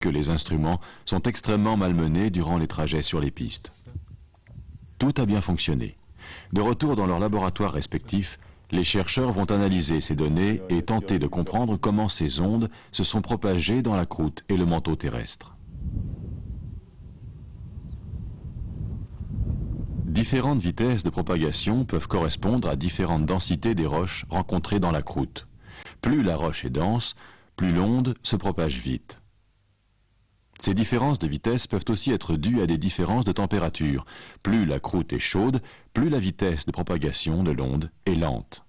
que les instruments sont extrêmement malmenés durant les trajets sur les pistes. Tout a bien fonctionné. De retour dans leurs laboratoires respectifs, les chercheurs vont analyser ces données et tenter de comprendre comment ces ondes se sont propagées dans la croûte et le manteau terrestre. Différentes vitesses de propagation peuvent correspondre à différentes densités des roches rencontrées dans la croûte. Plus la roche est dense, plus l'onde se propage vite. Ces différences de vitesse peuvent aussi être dues à des différences de température. Plus la croûte est chaude, plus la vitesse de propagation de l'onde est lente.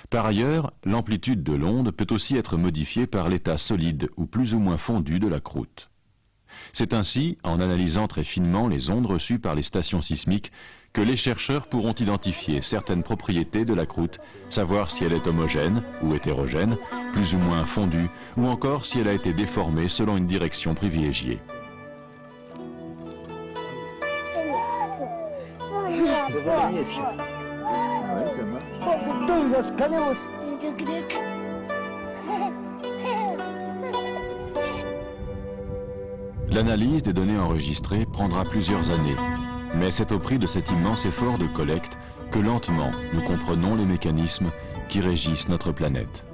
Par ailleurs, l'amplitude de l'onde peut aussi être modifiée par l'état solide ou plus ou moins fondu de la croûte. C'est ainsi, en analysant très finement les ondes reçues par les stations sismiques, que les chercheurs pourront identifier certaines propriétés de la croûte, savoir si elle est homogène ou hétérogène, plus ou moins fondue, ou encore si elle a été déformée selon une direction privilégiée. L'analyse des données enregistrées prendra plusieurs années, mais c'est au prix de cet immense effort de collecte que lentement nous comprenons les mécanismes qui régissent notre planète.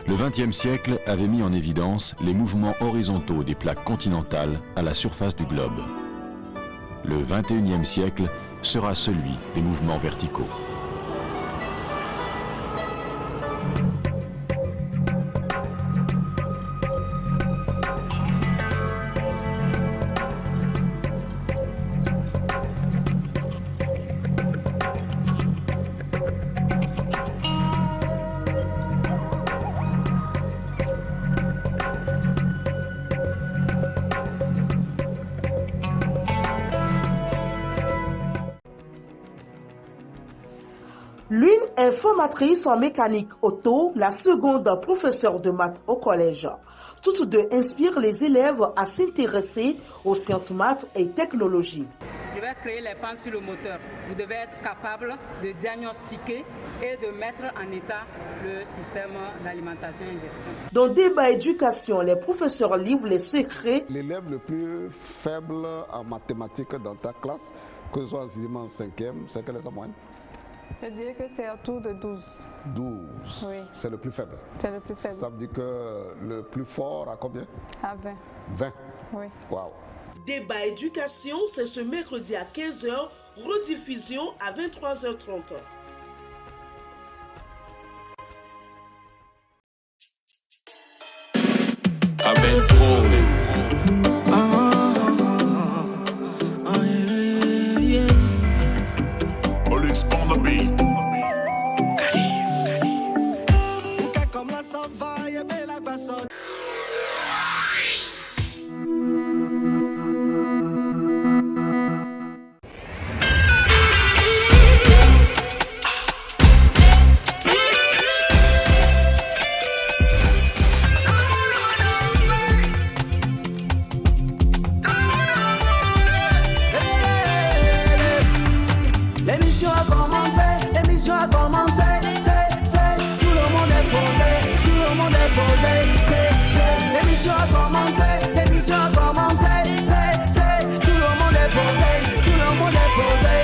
Le XXe siècle avait mis en évidence les mouvements horizontaux des plaques continentales à la surface du globe. Le XXIe siècle sera celui des mouvements verticaux. L'une est formatrice en mécanique auto, la seconde professeure de maths au collège. Toutes deux inspirent les élèves à s'intéresser aux sciences maths et technologies. Je vais créer les pannes sur le moteur. Vous devez être capable de diagnostiquer et de mettre en état le système d'alimentation-injection. Dans Débat Éducation, les professeurs livrent les secrets. L'élève le plus faible en mathématiques dans ta classe, que ce soit en 6e ou en 5e, c'est quelle est sa moyenne? Je dirais que c'est autour de 12. 12. Oui. C'est le plus faible. C'est le plus faible. Ça veut dire que le plus fort à combien? À 20. 20. Oui. Waouh. Débat Éducation, c'est ce mercredi à 15h, rediffusion à 23h30. L'émission a commencé, l'émission a commencé, tout le monde est posé, tout le monde est posé, l'émission a commencé, l'émission a commencé, tout le monde est posé, tout le monde est posé,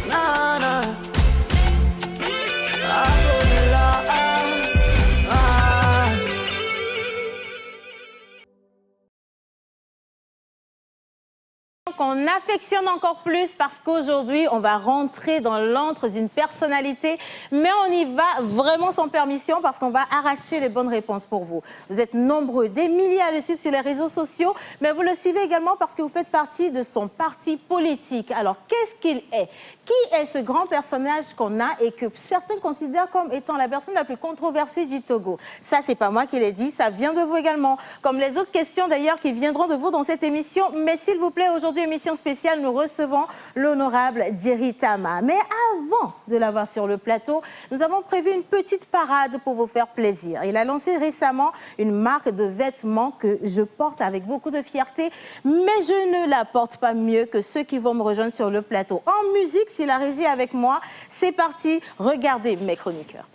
nana, qu'on affectionne encore plus parce qu'aujourd'hui, on va rentrer dans l'antre d'une personnalité, mais on y va vraiment sans permission parce qu'on va arracher les bonnes réponses pour vous. Vous êtes nombreux, des milliers à le suivre sur les réseaux sociaux, mais vous le suivez également parce que vous faites partie de son parti politique. Alors, qu'est-ce qu'il est? Qui est ce grand personnage qu'on a et que certains considèrent comme étant la personne la plus controversée du Togo? Ça, c'est pas moi qui l'ai dit, ça vient de vous également. Comme les autres questions d'ailleurs qui viendront de vous dans cette émission. Mais s'il vous plaît, aujourd'hui, émission spéciale, nous recevons l'honorable Jerry Tama. Mais avant de l'avoir sur le plateau, nous avons prévu une petite parade pour vous faire plaisir. Il a lancé récemment une marque de vêtements que je porte avec beaucoup de fierté, mais je ne la porte pas mieux que ceux qui vont me rejoindre sur le plateau. En musique, si la régie est avec moi, c'est parti, regardez mes chroniqueurs.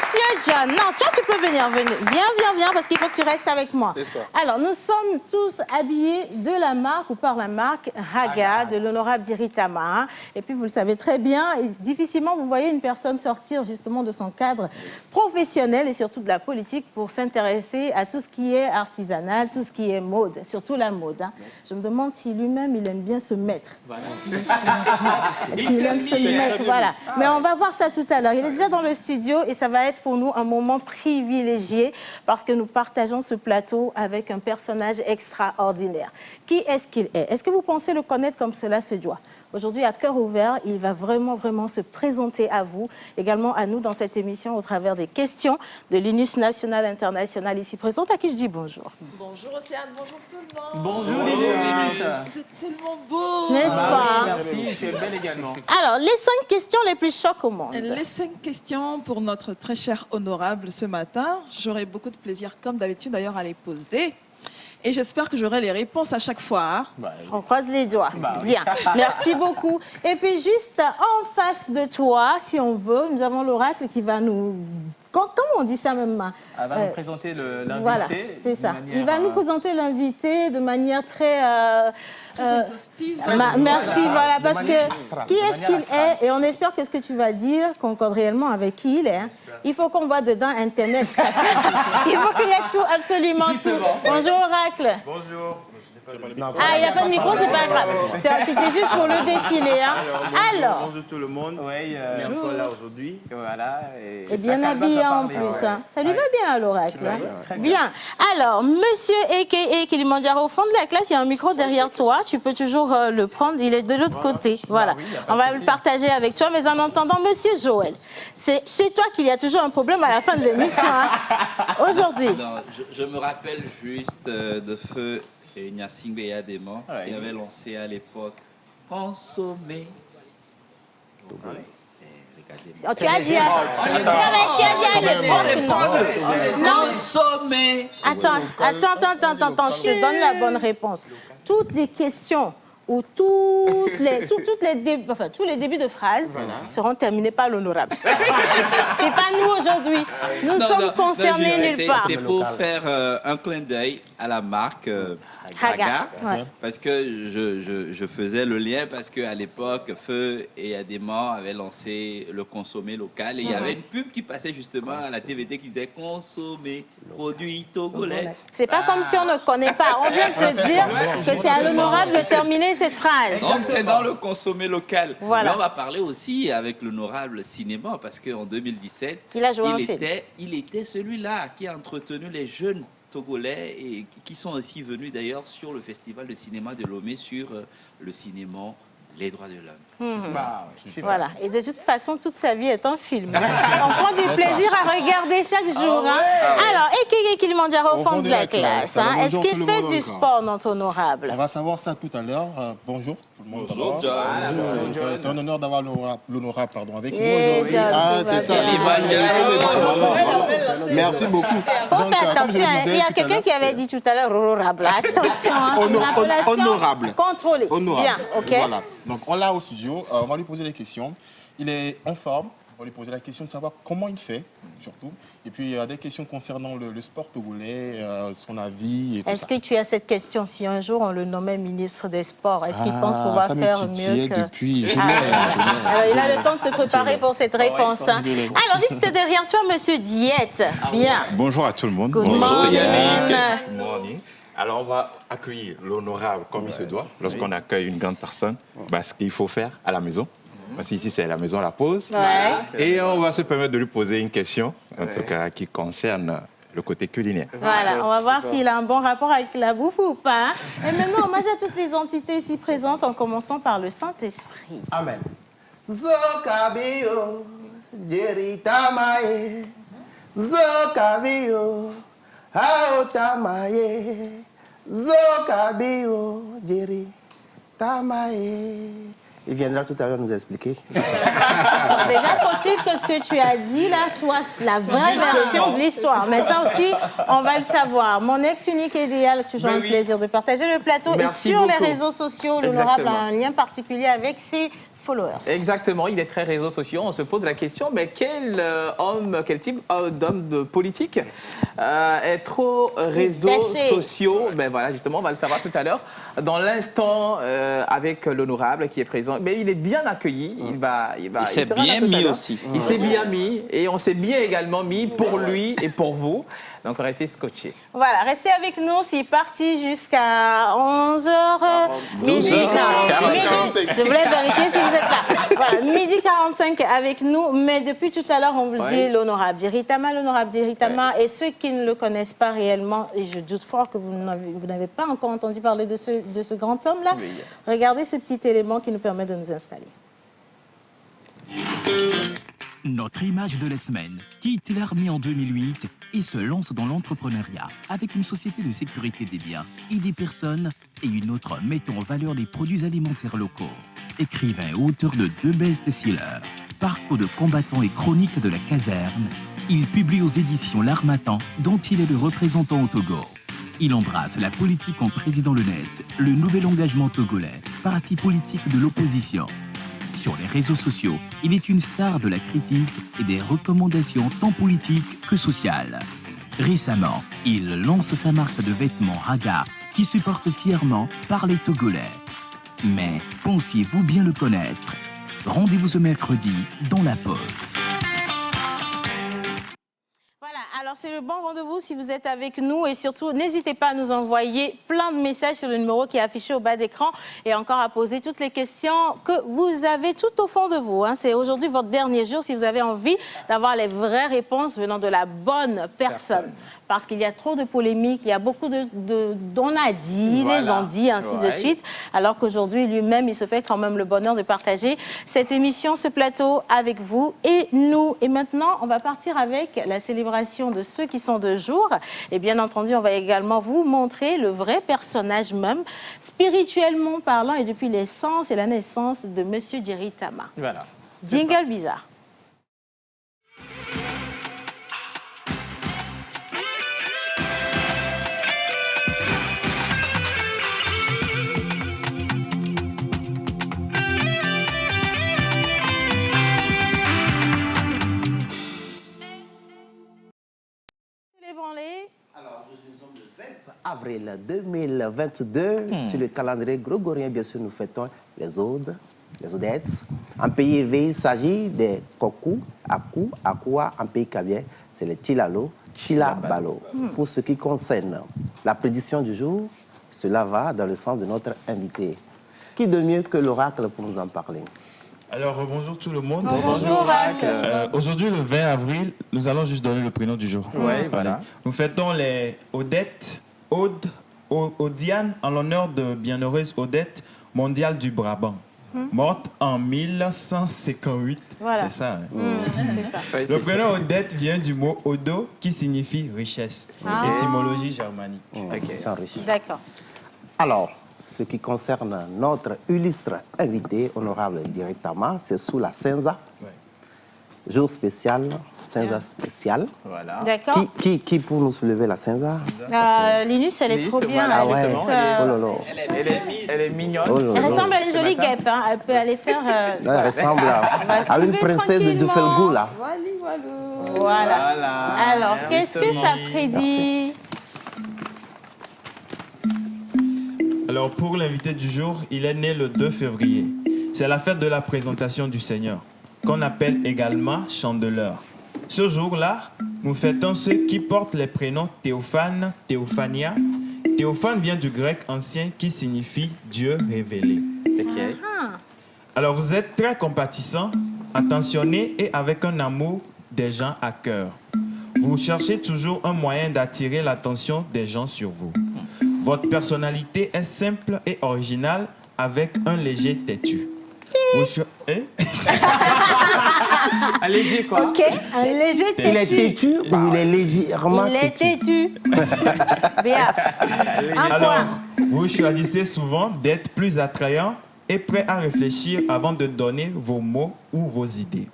Monsieur John, non, toi tu peux venir. Viens, parce qu'il faut que tu restes avec moi. Alors, nous sommes tous habillés de la marque ou par la marque Haga de l'honorable Djeri Tama. Et puis, vous le savez très bien, difficilement vous voyez une personne sortir justement de son cadre professionnel et surtout de la politique pour s'intéresser à tout ce qui est artisanal, tout ce qui est mode, surtout la mode. Hein. Je me demande si lui-même, il aime bien se mettre. Voilà. Il aime se mettre, voilà. Mais on va voir ça tout à l'heure. Il est déjà dans le studio et ça va être pour nous un moment privilégié parce que nous partageons ce plateau avec un personnage extraordinaire. Qui est-ce qu'il est? Est-ce que vous pensez le connaître comme cela se doit? Aujourd'hui, à cœur ouvert, il va vraiment se présenter à vous, également à nous dans cette émission au travers des questions de l'UNIS nationale internationale ici présente, à qui je dis bonjour. Bonjour Océane, bonjour tout le monde. Bonjour l'UNIS. Vous êtes tellement beau. N'est-ce pas? Merci, tu es belle également. Alors, les 5 questions les plus chocs au monde. Les 5 questions pour notre très cher honorable ce matin. J'aurai beaucoup de plaisir, comme d'habitude d'ailleurs, à les poser. Et j'espère que j'aurai les réponses à chaque fois. Hein. On croise les doigts. Bien. Merci beaucoup. Et puis juste en face de toi, si on veut, nous avons l'oracle qui va nous... Comment on dit ça même? Elle va nous présenter l'invité. Voilà, c'est ça. Il va nous présenter l'invité de manière très exhaustive. Merci, voilà, parce que qui est-ce qu'il est? Et on espère que ce que tu vas dire concorde réellement avec qui il est. Hein. Il faut qu'on voit dedans Internet. Il faut qu'il y ait tout, absolument tout. Bonjour, Oracle. Bonjour. Ah, il n'y a pas de micro, c'est pas grave. C'était juste pour le défilé. Hein. Alors. Bonjour tout le monde. Oui, encore là aujourd'hui. Voilà. Et bien habillé en plus. Hein. Ça lui va bien à l'oracle. Hein. Bien. Alors, monsieur a.k.a. Kilimandjaro, au fond de la classe, il y a un micro derrière toi. Tu peux toujours le prendre. Il est de l'autre côté. Voilà. On va le partager avec toi. Mais en entendant, monsieur Joël, c'est chez toi qu'il y a toujours un problème à la fin de l'émission. Hein. Aujourd'hui. Je me rappelle juste de feu Gnassingbé Yadema qui avait lancé à l'époque Consommer. Oh, tu as dit à l'époque, non. Consommer. Attends, je te donne la bonne réponse. Toutes les questions où tous les débuts de phrases seront terminés par l'honorable. C'est pas nous aujourd'hui. Nous sommes concernés nulle part. C'est pour faire un clin d'œil à la marque Haga, parce que je faisais le lien parce qu'à l'époque, Feu et Adéma avaient lancé le consommé local et il y avait une pub qui passait justement à la TVT qui disait consommer produits togolais. C'est pas comme si on ne connaît pas. On vient de te dire que c'est à l'honorable de terminer cette phrase. Donc c'est dans le consommé local. Voilà. Mais on va parler aussi avec l'honorable cinéma parce qu'en 2017, il a joué un film. Il était celui-là qui a entretenu les jeunes Togolais et qui sont aussi venus d'ailleurs sur le festival de cinéma de Lomé sur le cinéma Les droits de l'homme. Voilà. Et de toute façon, toute sa vie est un film. On prend du plaisir à regarder chaque jour. Hein. Alors, et Kilimandjaro au fond de la classe. Hein. Est-ce qu'il fait du sport, notre honorable? On va savoir ça tout à l'heure. Bonjour tout le monde. Bonjour. C'est un honneur d'avoir l'honorable avec nous aujourd'hui. C'est ça. Merci beaucoup. Donc, attention, il y a quelqu'un qui avait dit tout à l'heure honorable. Attention. Honorable. Contrôlé. Bien, ok. Voilà. Donc, on l'a au studio. On va lui poser des questions. Il est en forme. On va lui poser la question de savoir comment il fait, surtout. Et puis, il y a des questions concernant le sport togolais, son avis. Est-ce que tu as cette question? Si un jour on le nommait ministre des Sports, est-ce qu'il pense pouvoir faire mieux que... Depuis. Alors, il a le temps de se préparer pour cette réponse. Hein. Alors, juste derrière toi, monsieur Diète. Bien. Bonjour à tout le monde. Bonjour Yannick. Morning. Alors, on va accueillir l'honorable comme il se doit. Lorsqu'on accueille une grande personne, ce qu'il faut faire à la maison. Parce qu'ici, c'est la maison, la pause. Et on va se permettre de lui poser une question, en tout cas, qui concerne le côté culinaire. Voilà, on va voir s'il a un bon rapport avec la bouffe ou pas. Et maintenant, hommage à toutes les entités ici présentes, en commençant par le Saint-Esprit. Amen. Zokabio, Djeri Tamae, Zokabio, Aotamae, Zokabio, Djeri Tamae. Il viendra tout à l'heure nous expliquer. Déjà, faut-il que ce que tu as dit là soit la vraie version de l'histoire. Mais ça aussi, on va le savoir. Mon ex-unique idéal, toujours un plaisir de partager le plateau. Et sur les réseaux sociaux, l'honorable a un lien particulier avec ses followers. Exactement, il est très réseaux sociaux. On se pose la question, mais quel type d'homme politique est trop réseaux sociaux? Ben voilà, justement, on va le savoir tout à l'heure. Dans l'instant, avec l'honorable qui est présent, mais il est bien accueilli. Il s'est bien mis aussi. Il s'est bien mis et on s'est bien également mis pour lui et pour vous. Donc, restez scotchés. Voilà, restez avec nous. C'est parti jusqu'à 11h, midi 45. Je voulais vérifier si vous êtes là. Voilà, midi 45 avec nous. Mais depuis tout à l'heure, on vous dit l'honorable Diritama. L'honorable Diritama, et ceux qui ne le connaissent pas réellement, et je doute fort que vous n'avez pas encore entendu parler de ce grand homme-là, regardez ce petit élément qui nous permet de nous installer. Notre image de la semaine quitte l'armée en 2008 et se lance dans l'entrepreneuriat avec une société de sécurité des biens et des personnes et une autre mettant en valeur les produits alimentaires locaux. Écrivain et auteur de 2 best-sellers, parcours de combattant et chronique de la caserne, il publie aux éditions L'Harmattan dont il est le représentant au Togo. Il embrasse la politique en président le net, le nouvel engagement togolais, parti politique de l'opposition. Sur les réseaux sociaux, il est une star de la critique et des recommandations tant politiques que sociales. Récemment, il lance sa marque de vêtements Haga qui supporte fièrement par les Togolais. Mais pensiez-vous bien le connaître? Rendez-vous ce mercredi dans la pause. Alors, c'est le bon rendez-vous si vous êtes avec nous et surtout, n'hésitez pas à nous envoyer plein de messages sur le numéro qui est affiché au bas d'écran et encore à poser toutes les questions que vous avez tout au fond de vous. C'est aujourd'hui votre dernier jour si vous avez envie d'avoir les vraies réponses venant de la bonne personne. Parce qu'il y a trop de polémiques, il y a beaucoup d'on a dit, les ont dit, ainsi de suite. Alors qu'aujourd'hui, lui-même, il se fait quand même le bonheur de partager cette émission, ce plateau avec vous et nous. Et maintenant, on va partir avec la célébration de ceux qui sont de jour. Et bien entendu, on va également vous montrer le vrai personnage même, spirituellement parlant, et depuis l'essence et la naissance de Monsieur Diritama. Voilà. Jingle bizarre. Alors, nous sommes le 20 avril 2022. Sur le calendrier grégorien, bien sûr, nous fêtons les odes, les odettes. En pays éveillé, il s'agit des koku, aku, akua. En pays kabien, c'est le tilalo, tilabalo. Pour ce qui concerne la prédiction du jour, cela va dans le sens de notre invité. Qui de mieux que l'oracle pour nous en parler? Alors, bonjour tout le monde. Bonjour. Aujourd'hui, le 20 avril, nous allons juste donner le prénom du jour. Oui, voilà. Nous fêtons les Odettes, Odiane, en l'honneur de bienheureuse Odette mondiale du Brabant, morte en 1158. Voilà. C'est ça. Le prénom Odette vient du mot Odo, qui signifie richesse. Étymologie germanique. D'accord. Alors, ce qui concerne notre illustre invité, honorable Diritama, c'est sous la Senza. Jour spécial, Senza spécial. Voilà. D'accord. Qui pour nous soulever la Senza? Linus, elle est trop bien. Ah ouais. Elle est mignonne. Elle ressemble à une jolie guêpe. Elle peut aller faire... Elle ressemble à une princesse de Duffelgou, là. Voilà. Alors, qu'est-ce que ça prédit? Alors, pour l'invité du jour, il est né le 2 février. C'est la fête de la présentation du Seigneur, qu'on appelle également Chandeleur. Ce jour-là, nous fêtons ceux qui portent les prénoms Théophane, Théophania. Théophane vient du grec ancien qui signifie Dieu révélé. Alors, vous êtes très compatissant, attentionné et avec un amour des gens à cœur. Vous cherchez toujours un moyen d'attirer l'attention des gens sur vous. Votre personnalité est simple et originale avec un léger têtu. Un léger quoi? Ok, un léger têtu. Il est têtu ou il est légèrement têtu? Il est têtu. Bien. Alors, vous choisissez souvent d'être plus attrayant et prêt à réfléchir avant de donner vos mots ou vos idées.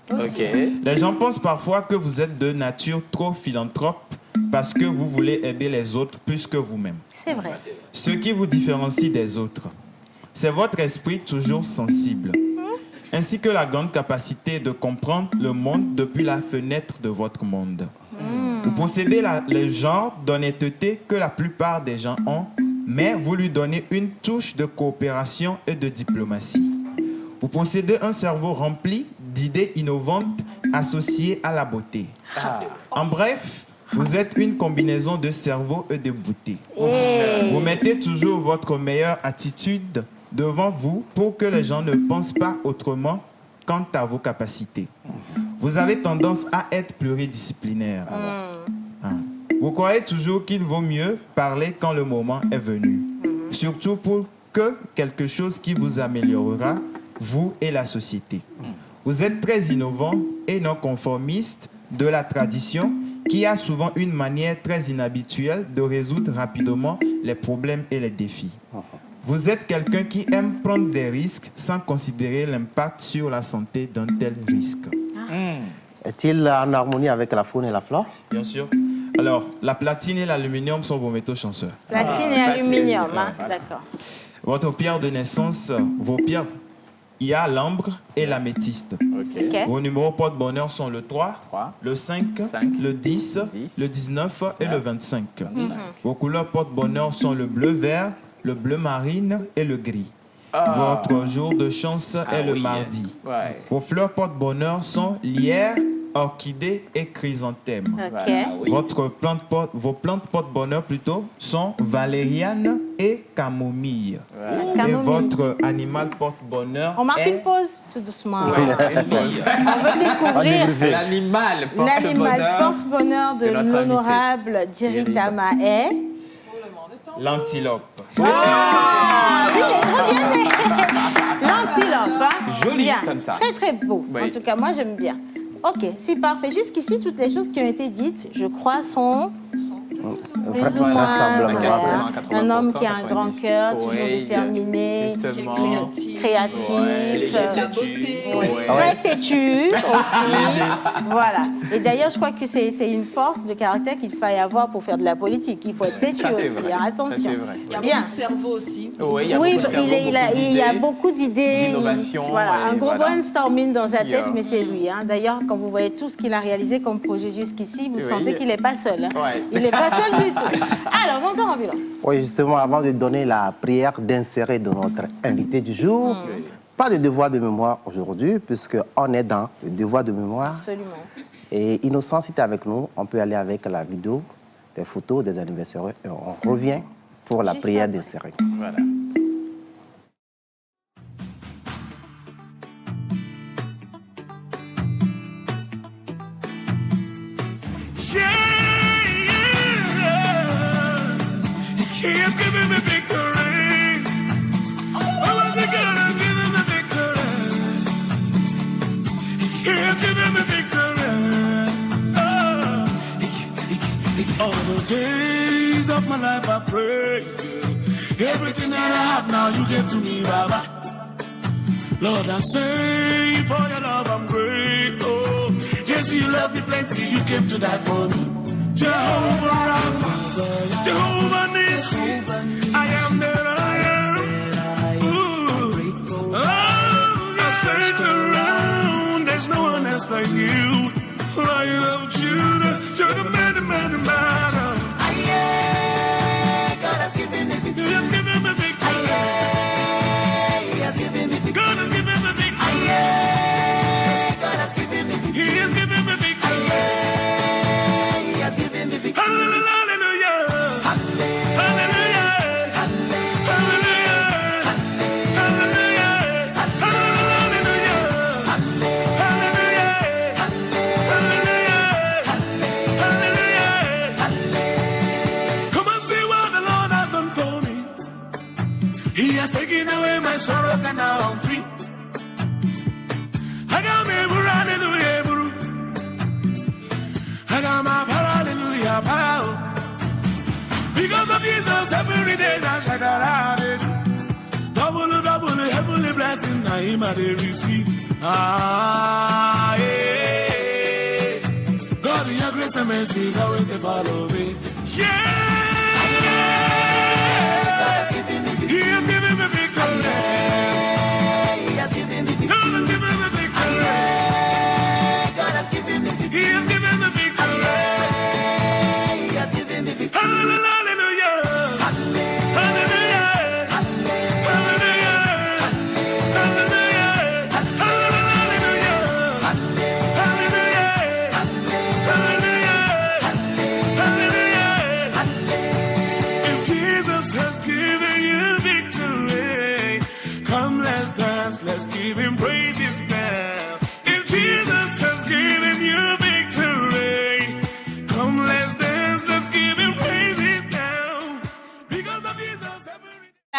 Les gens pensent parfois que vous êtes de nature trop philanthrope parce que vous voulez aider les autres plus que vous-même. C'est vrai. Ce qui vous différencie des autres, c'est votre esprit toujours sensible. ainsi que la grande capacité de comprendre le monde depuis la fenêtre de votre monde. Vous possédez le genre d'honnêteté que la plupart des gens ont, mais vous lui donnez une touche de coopération et de diplomatie. Vous possédez un cerveau rempli d'idées innovantes associées à la beauté. En bref, vous êtes une combinaison de cerveau et de beauté. Vous mettez toujours votre meilleure attitude devant vous pour que les gens ne pensent pas autrement quant à vos capacités. Vous avez tendance à être pluridisciplinaire. Vous croyez toujours qu'il vaut mieux parler quand le moment est venu, surtout pour que quelque chose qui vous améliorera, vous et la société. Vous êtes très innovant et non conformiste de la tradition qui a souvent une manière très inhabituelle de résoudre rapidement les problèmes et les défis. Vous êtes quelqu'un qui aime prendre des risques sans considérer l'impact sur la santé d'un tel risque. Est-il en harmonie avec la faune et la flore? Bien sûr. Alors, la platine et l'aluminium sont vos métaux chanceux. Platine et aluminium, hein? D'accord. Votre pierre de naissance, vos pierres, il y a l'ambre et l'améthyste. Vos numéros porte-bonheur sont le 3, le 5, le 10, le 19 et le 25. Vos couleurs porte-bonheur sont le bleu-vert, le bleu marine et le gris. Votre jour de chance est le mardi. Vos fleurs porte-bonheur sont lierre, orchidée et chrysanthème. Vos plantes porte-bonheur plutôt sont valériane et camomille. Et votre animal porte-bonheur On marque une pause, tout doucement. On veut découvrir l'animal porte-bonheur de l'honorable Diritama est... L'antilope. Oui, il est très bien né. L'antilope, hein? Joli bien. comme ça. Très très beau. En tout cas, moi j'aime bien. Ok, c'est parfait. Jusqu'ici, toutes les choses qui ont été dites, je crois, sont plus ou moins un homme qui a un grand cœur, toujours déterminé, créatif, la beauté, très têtu aussi. Voilà. Et d'ailleurs, je crois que c'est une force de caractère qu'il faille avoir pour faire de la politique. Il faut être têtu aussi. Attention. Il y a beaucoup de cerveau aussi. Oui, il y a beaucoup d'idées. D'innovation. Voilà, un gros brainstorming dans sa tête, mais c'est lui. Hein. D'ailleurs, quand vous voyez tout ce qu'il a réalisé comme projet jusqu'ici, vous sentez qu'il n'est pas seul. Hein. Il n'est pas seul du tout. Alors, montant ambulant. Oui, justement, avant de donner la prière d'insérer de notre invité du jour, pas de devoir de mémoire aujourd'hui, puisqu'on est dans le devoir de mémoire. Absolument. Et Innocent, si tu es avec nous, on peut aller avec la vidéo, des photos des anniversaires, et on revient pour la prière d'insérer. Voilà. He has given me victory. Oh, we're gonna give him the victory. He has given me victory. Oh, all the days of my life I praise you. Everything that I have now you give to me, Baba. Lord, I say for your love I'm grateful. Yes, you love me plenty, you came to die for me. Jehovah Rapha, Jehovah Nissi, I am that I am. Ooh. Oh, you're search around, there's no one else like you. Lion of Judah, you're the man, the man, the man. God has given me victory. He has given me victory. He has given me victory. God has given me victory. God has given me victory. He has given me victory. He has taken away my sorrows and now I'm free. I got me hallelujah, bro. I got my hallelujah, power. Because of Jesus, every day I shout out. Double, double, heavenly blessing, I am at the receive. Ah, yeah. God, your grace and mercy is always the follow me. Yeah. He has given me victory. He has given me victory.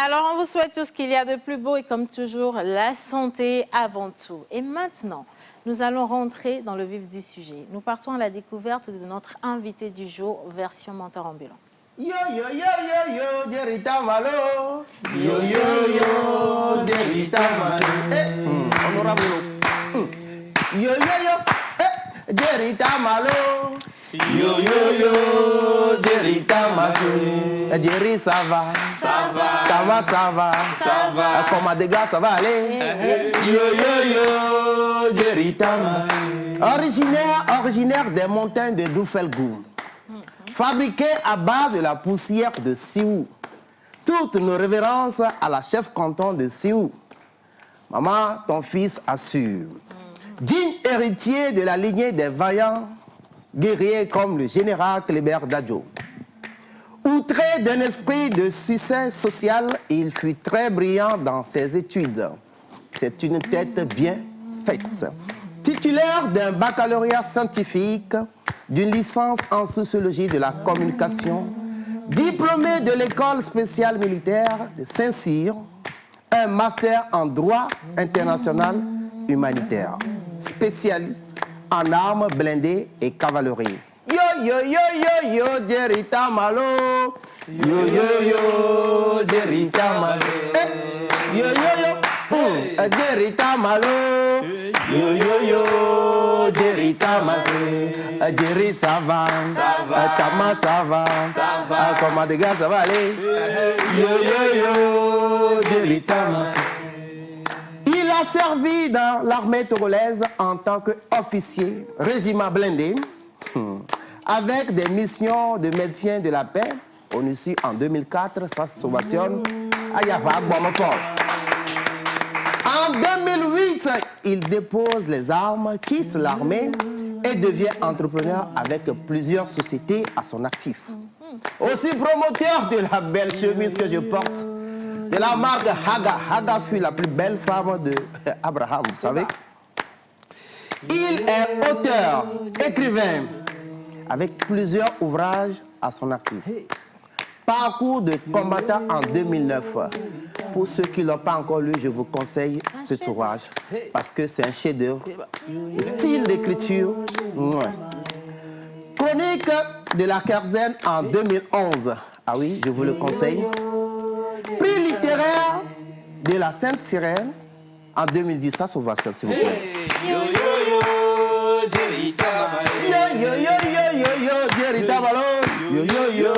Alors, on vous souhaite tout ce qu'il y a de plus beau et comme toujours, la santé avant tout. Et maintenant, nous allons rentrer dans le vif du sujet. Nous partons à la découverte de notre invité du jour, version mentor ambulant. Yo yo yo yo yo, Jerita Malo. Yo yo yo, Jerita Malo. Honorable. Yo yo yo, Jerita Malo. Yo yo yo, Jerita Malo. Jerry, ça va. Ça va. Tama, ça va. Ça va. Comadega, ça va aller. Yo yo yo, Jerita Malo. Originaire des montagnes de Doufelgoum. Fabriqué à base de la poussière de Sioux. Toutes nos révérences à la chef canton de Sioux. Maman, ton fils assure. Digne héritier de la lignée des vaillants guerriers comme le général Kléber Dadjo. Outré d'un esprit de succès social, il fut très brillant dans ses études. C'est une tête bien faite. Titulaire d'un baccalauréat scientifique, d'une licence en sociologie de la communication, diplômé de l'école spéciale militaire de Saint-Cyr, un master en droit international humanitaire, spécialiste en armes blindées et cavalerie. Yo yo yo yo yo, Jerita Malo. Yo yo yo, Jerita Malo. Yo yo yo, Jerita Malo. Yo yo yo, Jerita Malo. Jerry, ça va. Ça va. Tama, ça va. Ça va. Comadega, ça va aller. Yo yo yo, Jerita Malo. Il a servi dans l'armée togolaise en tant qu'officier, régiment blindé, avec des missions de maintien de la paix. On ici en 2004, ça se sauvationne à Yaba, Boamafort. En 2008, il dépose les armes, quitte l'armée et devient entrepreneur avec plusieurs sociétés à son actif. Aussi promoteur de la belle chemise que je porte, de la marque Haga. Haga fut la plus belle femme de Abraham, vous savez. Il est auteur, écrivain, avec plusieurs ouvrages à son actif. Parcours de combattant en 2009. Pour ceux qui ne l'ont pas encore lu, je vous conseille cet ouvrage parce que c'est un chef-d'œuvre. Style d'écriture. Ouais. Chronique de la quinzaine en 2011. Ah oui, je vous le conseille. Prix littéraire de la Sainte Sirène en 2010. Ça, sauvation, s'il vous plaît. Yo yo yo, Jerita Malo. Yo yo yo yo yo yo, Jerita Malo. Yo yo yo,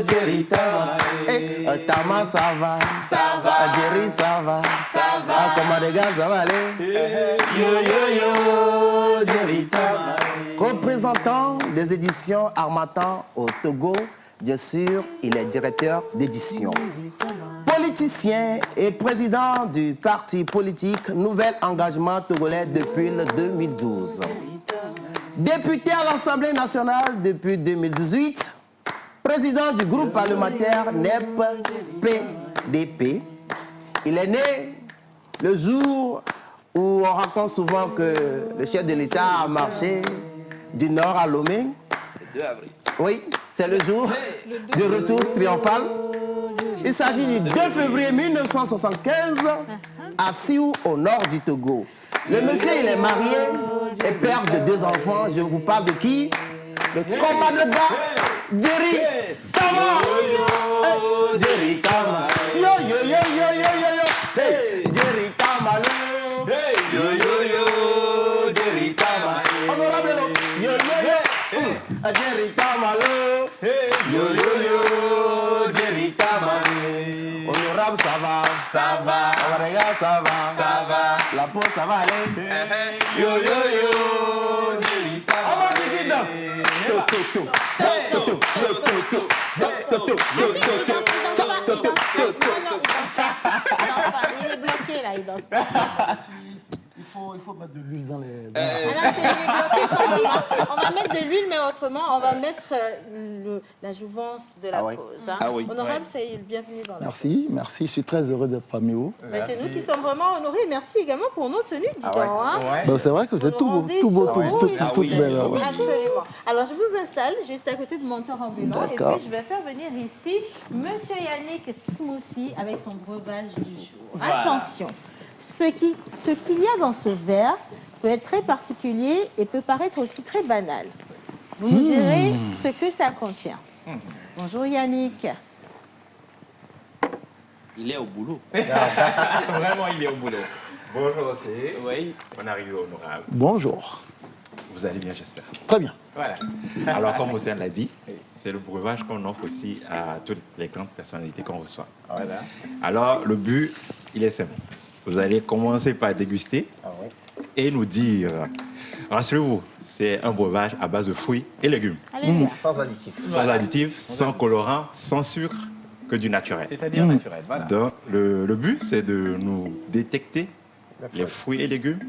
Jerita Malo. Tama, ça va. Ça va. Jerry, ça va. Ça va. Comadega, ça va aller. Yo yo yo, Jerita Malo. Représentant des éditions Harmattan au Togo, bien sûr, il est directeur d'édition. Politicien et président du parti politique Nouvel Engagement Togolais depuis le 2012. Député à l'Assemblée nationale depuis 2018. Président du groupe parlementaire NEP-PDP. Il est né le jour où on raconte souvent que le chef de l'État a marché du nord à Lomé. Le 2 avril. Oui, c'est le jour du retour triomphal. Il s'agit du 2 février 1975 à Sioux, au nord du Togo. Le monsieur, il est marié et père de 2 enfants. Je vous parle de qui? Le commandant Jerry Tama. Jerry Tama. Yo yo yo yo yo yo yo. Hey, Jerry Tama. Yo yo yo, Jerry Tama. Honorable. Yo yo yo. Jerry Tama. Yo yo yo, Jerry Tama. Honorable, ça va. Ça va. Regarde, ça va. Ça va. La peau, ça va aller. Yo yo yo, Jerry Tama. Il est bloqué là, il danse pas. Il faut mettre de l'huile dans les... On va mettre de l'huile, mais autrement, on va mettre la jouvence de la pause. Hein. Ah oui. Honorable, soyez le bienvenu dans la Merci, merci. Je suis très heureux d'être parmi vous. c'est nous qui sommes vraiment honorés. Merci également pour nos tenues, dis donc. Hein. Ben, c'est vrai que vous êtes tout beau, tout belle. Absolument. Alors, je vous installe juste à côté de mon monteur ambulant. Et puis, je vais faire venir ici Monsieur Yannick Smoothie avec son breuvage du jour. Voilà. Attention. Ce qu'il y a dans ce verre peut être très particulier et peut paraître aussi très banal. Vous nous direz ce que ça contient. Bonjour Yannick. Il est au boulot. Vraiment, il est au boulot. Bonjour aussi. Oui. On arrive honorable. Bonjour. Vous allez bien, j'espère. Très bien. Voilà. Alors, comme Océane l'a dit, c'est le breuvage qu'on offre aussi à toutes les grandes personnalités qu'on reçoit. Voilà. Alors, le but, il est simple. Vous allez commencer par déguster et nous dire, rassurez-vous, c'est un breuvage à base de fruits et légumes. Sans additifs. Sans additifs, sans colorant, sans sucre, que du naturel. C'est-à-dire naturel, voilà. Donc, le but, c'est de nous détecter les fruits et légumes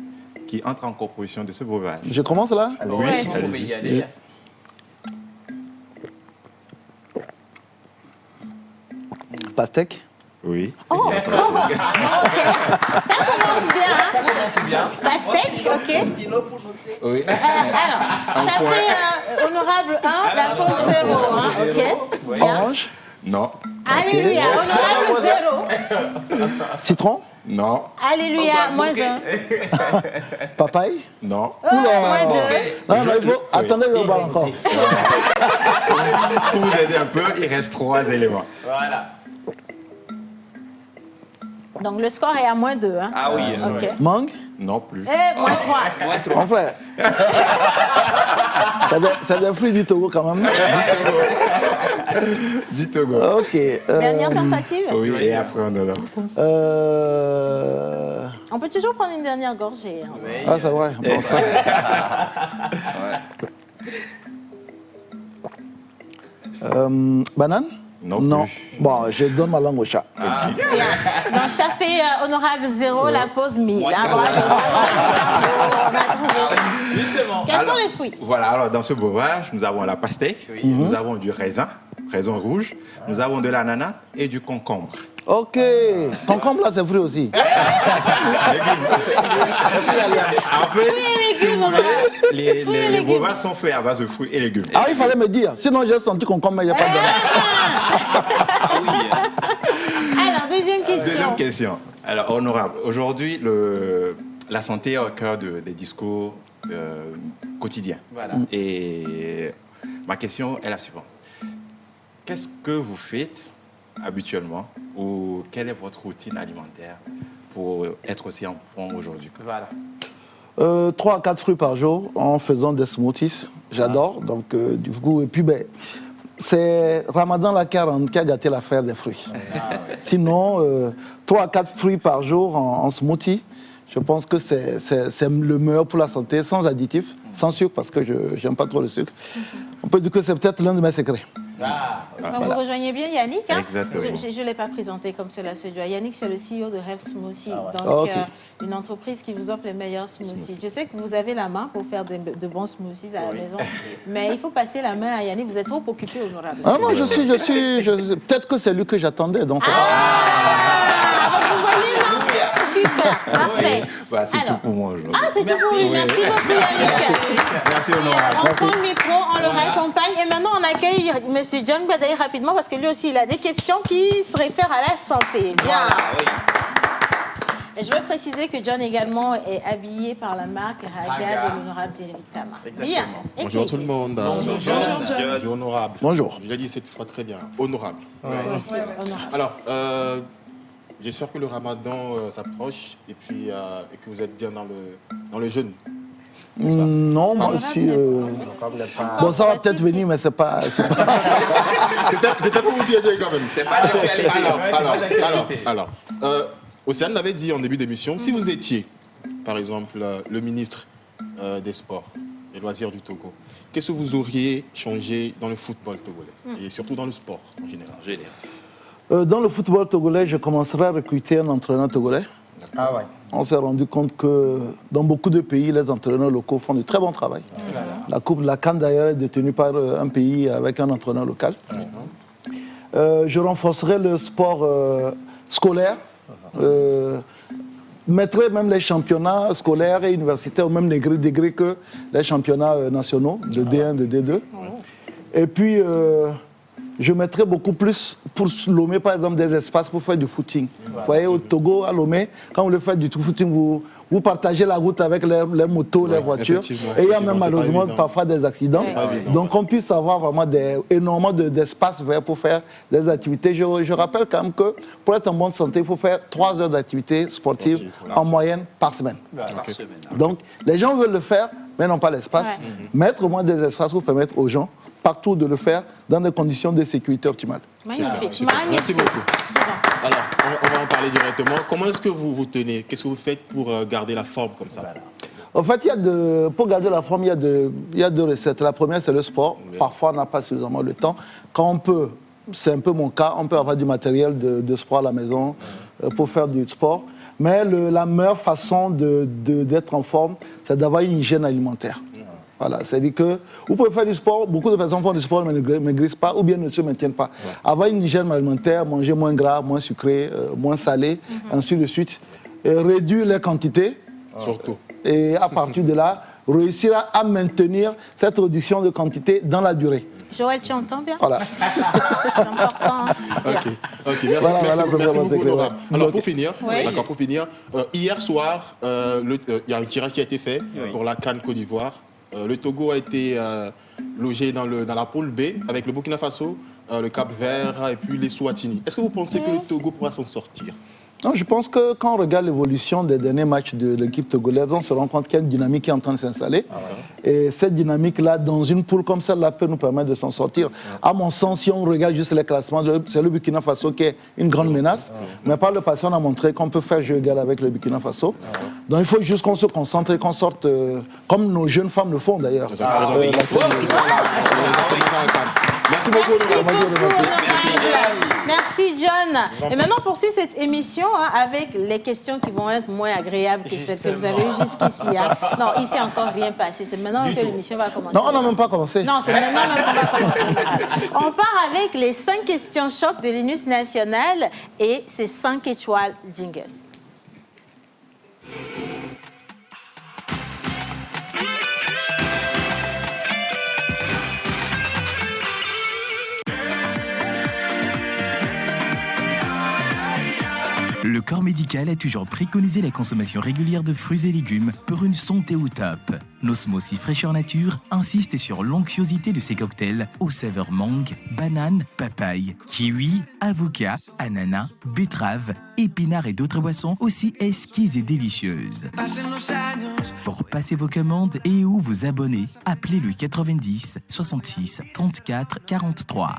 qui entrent en composition de ce breuvage. Je commence là? Oui, vous pouvez y aller. Pastèque? Oui. Oh, ok. Ça commence bien. Hein? Ça commence bien. Pastèque, ok. Oui. Alors, ça fait honorable 1, la pause 0. Hein? Ok. Bien. Orange? Non. Alléluia. Honorable 0. Citron? Non. Alléluia. Moins 1. Papaye? Non. Moins 2. Non, il faut... Attendez, je vais boire encore. Pour vous aider un peu, il reste 3 éléments. Voilà. Donc, le score est à moins 2. Hein? Ah oui. Ok. Mangue? Non plus. Et moins 3. Mon frère. C'est des fruits du Togo quand même. Du Togo. Ok. Dernière tentative? Oui, et après on est là. On peut toujours prendre une dernière gorgée. Hein. Oui. Ah, c'est vrai. Bon, banane? Non. Bon, je donne ma langue au chat. Bien. Donc, ça fait honorable 0, la pause 1000. Hein, bravo. Justement. Quels sont les fruits? Voilà, alors dans ce breuvage, nous avons la pastèque, nous avons du raisin rouge, nous avons de l'ananas et du concombre. Ok. Concombre, là, c'est fruit aussi. En fait, si vous voulez, les breuvages sont faits à base de fruits et légumes. Ah, il fallait me dire. Sinon, j'ai senti concombre, mais il n'y a pas de... Alors, deuxième question. Deuxième question. Alors, honorable, aujourd'hui, la santé est au cœur des discours quotidiens. Voilà. Et ma question est la suivante. Qu'est-ce que vous faites habituellement ou quelle est votre routine alimentaire pour être aussi en point aujourd'hui? Voilà. 3 à 4 fruits par jour en faisant des smoothies. J'adore. Donc, du coup, et puis, ben, c'est Ramadan la 40 qui a gâté l'affaire des fruits. Sinon, 3 à 4 fruits par jour en smoothie, je pense que c'est le meilleur pour la santé, sans additifs, sans sucre, parce que je n'aime pas trop le sucre. On peut dire que c'est peut-être l'un de mes secrets. Donc, vous rejoignez bien Yannick. Hein? Exactement. Je ne l'ai pas présenté comme cela se doit. Yannick, c'est le CEO de Health Smoothie. Donc, Okay. Une entreprise qui vous offre les meilleurs smoothies. Je sais que vous avez la main pour faire de bons smoothies à la maison, mais il faut passer la main à Yannick. Vous êtes trop occupé, honorable. Ah non, peut-être que c'est lui que j'attendais. Donc vous voyez, non? Super, parfait. Bah, c'est tout pour moi aujourd'hui. Ah, c'est tout pour lui. Merci beaucoup, Yannick. Merci, honorable. On prend le micro, on le raccompagne. Et maintenant, on accueille M. John Badaï rapidement parce que lui aussi, il a des questions qui se réfèrent à la santé. Bien. Et je veux préciser que John également est habillé par la marque Raga de l'honorable Thierry Tama. Bien. Bonjour tout le monde. Bonjour, John. Bonjour, honorable. Bonjour. Je l'ai dit cette fois très bien. Honorable. Merci, honorable. Alors, j'espère que le ramadan s'approche et puis et que vous êtes bien dans le jeûne. Non, moi je suis... Bon, ça va peut-être venir, mais c'est pas... C'était pour vous piéger quand même. C'est pas d'actualité. Alors, Océane l'avait dit en début d'émission, si vous étiez, par exemple, le ministre des Sports, et loisirs du Togo. Qu'est-ce que vous auriez changé dans le football togolais et surtout dans le sport en général? Dans le football togolais, je commencerai à recruter un entraîneur togolais. Ah ouais. On s'est rendu compte que dans beaucoup de pays, les entraîneurs locaux font du très bon travail. La Coupe de la CAN d'ailleurs est détenue par un pays avec un entraîneur local. Je renforcerai le sport scolaire. Mettrai même les championnats scolaires et universitaires au même degré que les championnats nationaux de D1, de D2. Et puis, je mettrai beaucoup plus pour Lomé, par exemple, des espaces pour faire du footing. Vous voyez, au Togo, à Lomé, quand vous faites du footing, vous partagez la route avec les motos, les voitures. Et il y a même malheureusement parfois des accidents. Donc on puisse avoir vraiment énormément d'espace vert pour faire des activités. Je rappelle quand même que pour être en bonne santé, il faut faire 3 heures d'activité sportive en moyenne par semaine. Donc les gens veulent le faire, mais n'ont pas l'espace. Mettre au moins des espaces pour permettre aux gens partout de le faire dans des conditions de sécurité optimales. Magnifique. Merci beaucoup. Alors, on va en parler directement. Comment est-ce que vous vous tenez? Qu'est-ce que vous faites pour garder la forme comme ça? En fait, pour garder la forme, il y a deux recettes. La première, c'est le sport. Parfois, on n'a pas suffisamment le temps. Quand on peut, c'est un peu mon cas, on peut avoir du matériel de sport à la maison pour faire du sport. Mais la meilleure façon d'être en forme, c'est d'avoir une hygiène alimentaire. Voilà, c'est-à-dire que vous pouvez faire du sport, beaucoup de personnes font du sport mais ne maigrissent pas ou bien ne se maintiennent pas. Avoir une hygiène alimentaire, manger moins gras, moins sucré, moins salé, ainsi de suite, et réduire les quantités. Surtout. Et à partir de là, réussir à maintenir cette réduction de quantité dans la durée. Joël, tu entends bien? Voilà. C'est important. Ok, merci beaucoup, Laura. Alors, pour finir, hier soir, il y a un tirage qui a été fait pour la CAN Côte d'Ivoire. Le Togo a été logé dans la poule B avec le Burkina Faso, le Cap-Vert et puis les Swatini. Est-ce que vous pensez que le Togo pourra s'en sortir? Non, je pense que quand on regarde l'évolution des derniers matchs de l'équipe togolaise, on se rend compte qu'il y a une dynamique qui est en train de s'installer. Et cette dynamique-là, dans une poule comme celle-là, peut nous permettre de s'en sortir. À mon sens, si on regarde juste les classements, c'est le Burkina Faso qui est une grande menace. Mais par le passé, on a montré qu'on peut faire jeu égal avec le Burkina Faso. Donc il faut juste qu'on se concentre et qu'on sorte, comme nos jeunes femmes le font d'ailleurs. Merci beaucoup. Merci John. Et maintenant on poursuit cette émission avec les questions qui vont être moins agréables que celles que vous avez eues jusqu'ici. Non, ici encore rien passé. C'est maintenant que l'émission va commencer. Non, on n'a même pas commencé. Non, c'est maintenant même qu'on va commencer. On part avec les 5 questions choc de l'Inus National et ces 5 étoiles jingle. Le corps médical a toujours préconisé la consommation régulière de fruits et légumes pour une santé au top. L'Osmosis Fraîcheur Nature insiste sur l'onctuosité de ses cocktails aux saveurs mangue, banane, papaye, kiwi, avocat, ananas, betterave, épinards et d'autres boissons aussi exquises et délicieuses. Pour passer vos commandes et ou vous abonner, appelez le 90 66 34 43.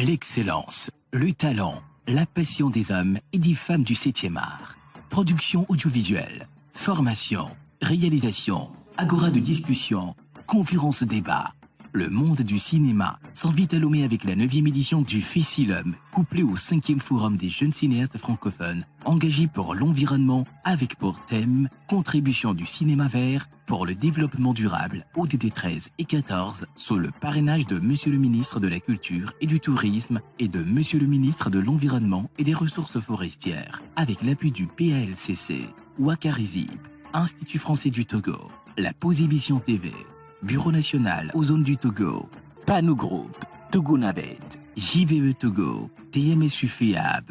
L'excellence, le talent, la passion des hommes et des femmes du 7e art. Production audiovisuelle, formation, réalisation, agora de discussion, conférences débat. Le monde du cinéma s'invite à Lomé avec la 9e édition du Fessilum, couplé au 5e forum des jeunes cinéastes francophones, engagés pour l'environnement avec pour thème contribution du cinéma vert pour le développement durable ODD 13 et 14 sous le parrainage de Monsieur le ministre de la Culture et du Tourisme et de Monsieur le ministre de l'Environnement et des Ressources forestières, avec l'appui du PALCC, Wakarizib, Institut français du Togo, la Pause Émission TV, Bureau national aux zones du Togo, Panou Group, Togo Navet, JVE Togo, TMSU FEAB.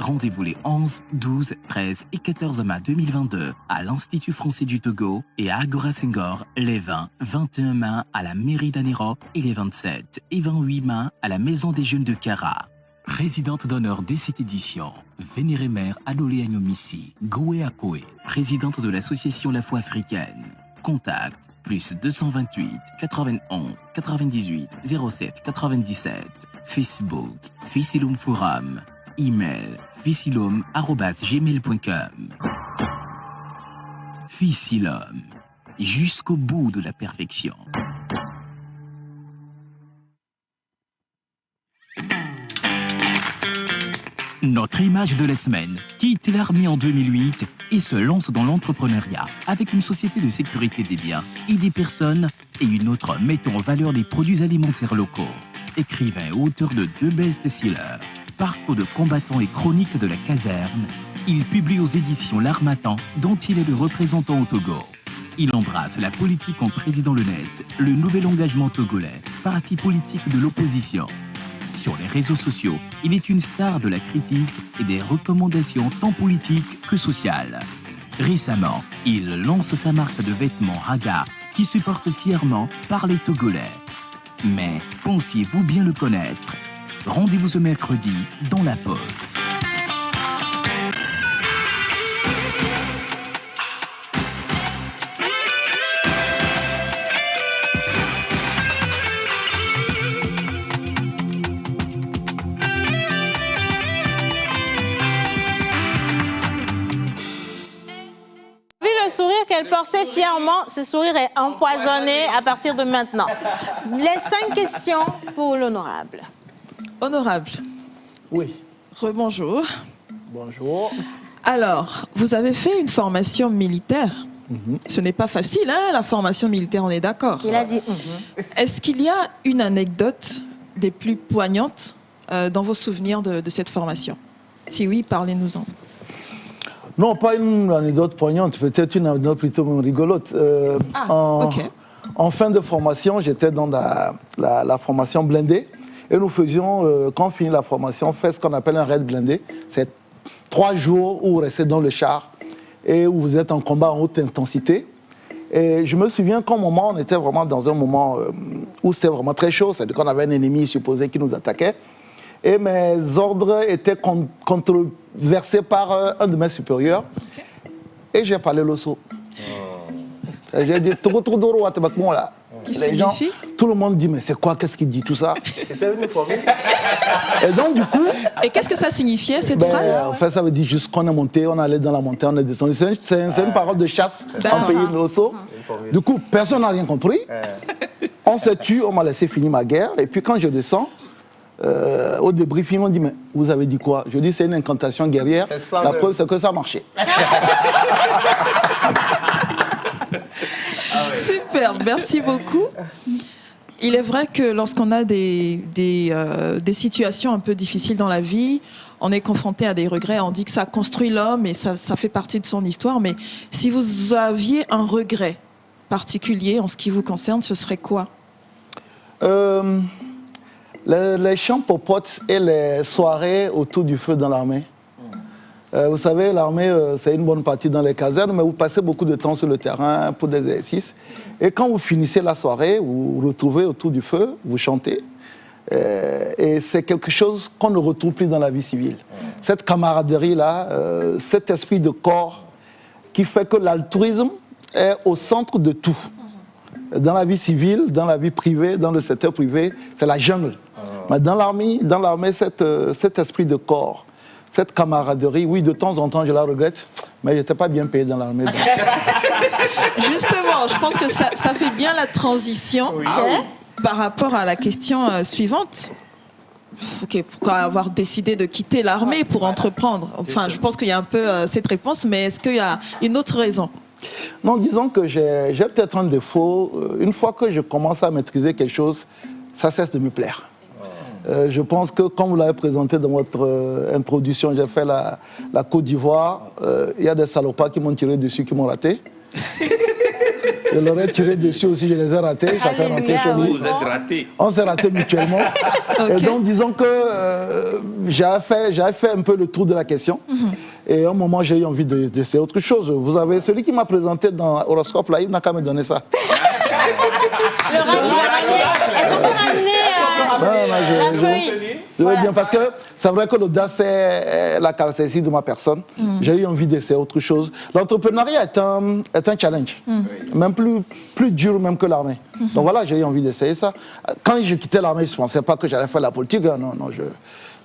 Rendez-vous les 11, 12, 13 et 14 mai 2022 à l'Institut français du Togo et à Agora Senghor les 20, 21 mai à la mairie d'Anero et les 27 et 28 mai à la Maison des Jeunes de Kara. Présidente d'honneur de cette édition, Vénérée Mère Adolé Agnomissi, Goué Akoé, présidente de l'association La Foi Africaine. Contact +228 91 98 07 97 Facebook, Ficilum Forum. Email, ficilum@gmail.com. Ficilum, jusqu'au bout de la perfection. Notre image de la semaine quitte l'armée en 2008 et se lance dans l'entrepreneuriat avec une société de sécurité des biens et des personnes et une autre mettant en valeur les produits alimentaires locaux. Écrivain et auteur de 2 best-sellers, parcours de combattant et chronique de la caserne, il publie aux éditions L'Harmattan dont il est le représentant au Togo. Il embrasse la politique en président le net, le nouvel engagement togolais, parti politique de l'opposition. Sur les réseaux sociaux, il est une star de la critique et des recommandations tant politiques que sociales. Récemment, il lance sa marque de vêtements Haga qui supporte fièrement par les Togolais. Mais pensiez-vous bien le connaître? Rendez-vous ce mercredi dans la pause. Sourire qu'elle portait fièrement, ce sourire est empoisonné à partir de maintenant. Les 5 questions pour l'honorable. Honorable. Oui. Rebonjour. Bonjour. Alors, vous avez fait une formation militaire. Ce n'est pas facile, hein, la formation militaire, on est d'accord. Il a dit. Est-ce qu'il y a une anecdote des plus poignantes dans vos souvenirs de cette formation? Si oui, parlez-nous-en. Non, pas une anecdote poignante, peut-être une anecdote plutôt rigolote. En fin de formation, j'étais dans la formation blindée. Et nous faisions, quand on finit la formation, on fait ce qu'on appelle un raid blindé. C'est 3 jours où vous restez dans le char et où vous êtes en combat en haute intensité. Et je me souviens qu'à un moment, on était vraiment dans un moment où c'était vraiment très chaud. C'est-à-dire qu'on avait un ennemi supposé qui nous attaquait. Et mes ordres étaient controversés par un de mes supérieurs. Et j'ai parlé l'osso. J'ai dit, là. Les gens, tout le monde dit, mais c'est quoi, qu'est-ce qu'il dit, tout ça? C'était une formule. Et donc, du coup... Et qu'est-ce que ça signifiait, cette phrase? En fait, ça veut dire juste qu'on est monté, on allait dans la montée, on est descendu. C'est une parole de chasse en pays de l'osso. Du coup, personne n'a rien compris. On s'est tué, on m'a laissé finir ma guerre. Et puis, quand je descends, au débriefing, on dit, mais vous avez dit quoi? Je dis, c'est une incantation guerrière. La preuve, c'est que ça marchait. Super, merci beaucoup. Il est vrai que lorsqu'on a des situations un peu difficiles dans la vie, on est confronté à des regrets, on dit que ça construit l'homme et ça fait partie de son histoire. Mais si vous aviez un regret particulier en ce qui vous concerne, ce serait quoi? Les chants popotes et les soirées autour du feu dans l'armée. Vous savez, l'armée, c'est une bonne partie dans les casernes, mais vous passez beaucoup de temps sur le terrain pour des exercices. Et quand vous finissez la soirée, vous vous retrouvez autour du feu, vous chantez. Et c'est quelque chose qu'on ne retrouve plus dans la vie civile. Cette camaraderie-là, cet esprit de corps qui fait que l'altruisme est au centre de tout. Dans la vie civile, dans la vie privée, dans le secteur privé, c'est la jungle. Mais dans l'armée, cet esprit de corps, cette camaraderie, oui, de temps en temps, je la regrette, mais je n'étais pas bien payé dans l'armée. Justement, je pense que ça fait bien la transition par rapport à la question suivante. Ok, pourquoi avoir décidé de quitter l'armée pour entreprendre? Enfin, je pense qu'il y a un peu cette réponse, mais est-ce qu'il y a une autre raison? Non, disons que j'ai peut-être un défaut. Une fois que je commence à maîtriser quelque chose, ça cesse de me plaire. Je pense que, comme vous l'avez présenté dans votre introduction, j'ai fait la Côte d'Ivoire. Il y a des salopards qui m'ont tiré dessus, qui m'ont raté. Je leur ai tiré dessus aussi, je les ai ratés. Ça fait rentrer chez lui. Vous êtes ratés. On s'est ratés mutuellement. Et donc, disons que j'avais fait un peu le tour de la question. Et à un moment, j'ai eu envie d'essayer autre chose. Vous avez celui qui m'a présenté dans Horoscope, là, il n'a qu'à me donner ça. Voilà, bien, parce que c'est vrai que l'audace, c'est la caractéristique de ma personne. J'ai eu envie d'essayer autre chose. L'entrepreneuriat est un challenge, même plus dur même que l'armée. Donc voilà, j'ai eu envie d'essayer ça. Quand j'ai quitté l'armée, je ne pensais pas que j'allais faire la politique. Non,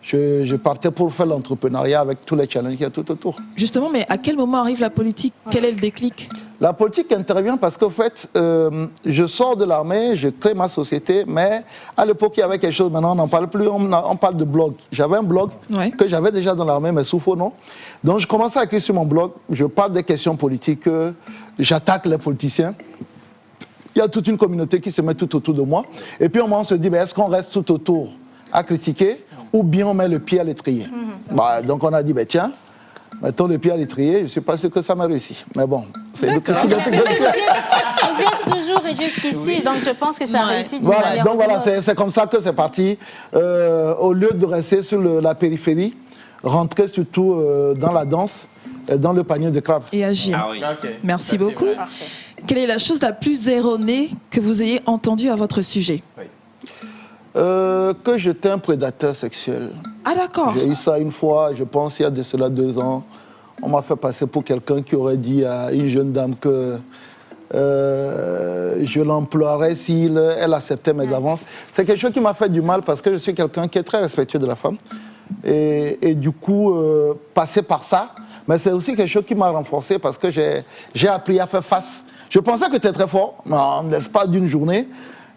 je partais pour faire l'entrepreneuriat avec tous les challenges qu'il y a tout autour. Justement, mais à quel moment arrive la politique? Quel est le déclic? La politique intervient parce qu'en fait, je sors de l'armée, je crée ma société, mais à l'époque, il y avait quelque chose, maintenant on n'en parle plus, on parle de blog. J'avais un blog que j'avais déjà dans l'armée, mais sous faux nom. Donc je commençais à écrire sur mon blog, je parle des questions politiques, j'attaque les politiciens. Il y a toute une communauté qui se met tout autour de moi. Et puis on se dit, est-ce qu'on reste tout autour à critiquer ou bien on met le pied à l'étrier? Donc on a dit, tiens, mettons le pied à l'étrier, je ne sais pas ce que ça m'a réussi. Mais bon, c'est le petit. Vous êtes toujours jusqu'ici, donc je pense que ça réussit d'une manière. Donc voilà, c'est comme ça que c'est parti. Au lieu de rester sur la périphérie, rentrer surtout dans la danse, dans le panier de crabes. Et agir. Merci beaucoup. Quelle est la chose la plus erronée que vous ayez entendue à votre sujet? Que j'étais un prédateur sexuel. Ah d'accord. J'ai eu ça une fois, je pense il y a de cela 2 ans. On m'a fait passer pour quelqu'un qui aurait dit à une jeune dame que je l'emploierais si elle acceptait mes avances. C'est quelque chose qui m'a fait du mal parce que je suis quelqu'un qui est très respectueux de la femme. Et du coup, passer par ça, mais c'est aussi quelque chose qui m'a renforcé parce que j'ai appris à faire face. Je pensais que c'était très fort, mais en l'espace d'une journée,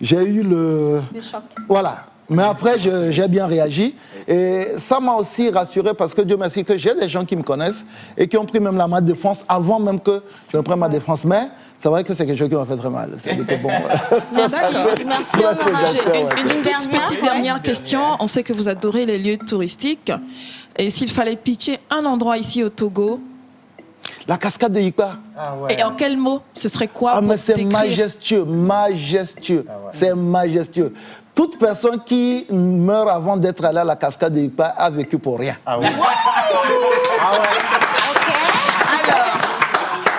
j'ai eu le choc. Voilà. Mais après, j'ai bien réagi. Et ça m'a aussi rassuré parce que Dieu merci que j'ai des gens qui me connaissent et qui ont pris même ma défense avant même que je ne prenne ma défense. Mais c'est vrai que c'est quelque chose qui m'a fait très mal. Bon. Merci. J'ai une toute petite dernière question. On sait que vous adorez les lieux touristiques. Et s'il fallait pitcher un endroit ici au Togo? La cascade de Yikpa. Et en quel mot? Ce serait quoi? Mais c'est majestueux, majestueux. C'est majestueux. Toute personne qui meurt avant d'être allée à la cascade de Yikpa a vécu pour rien. Alors,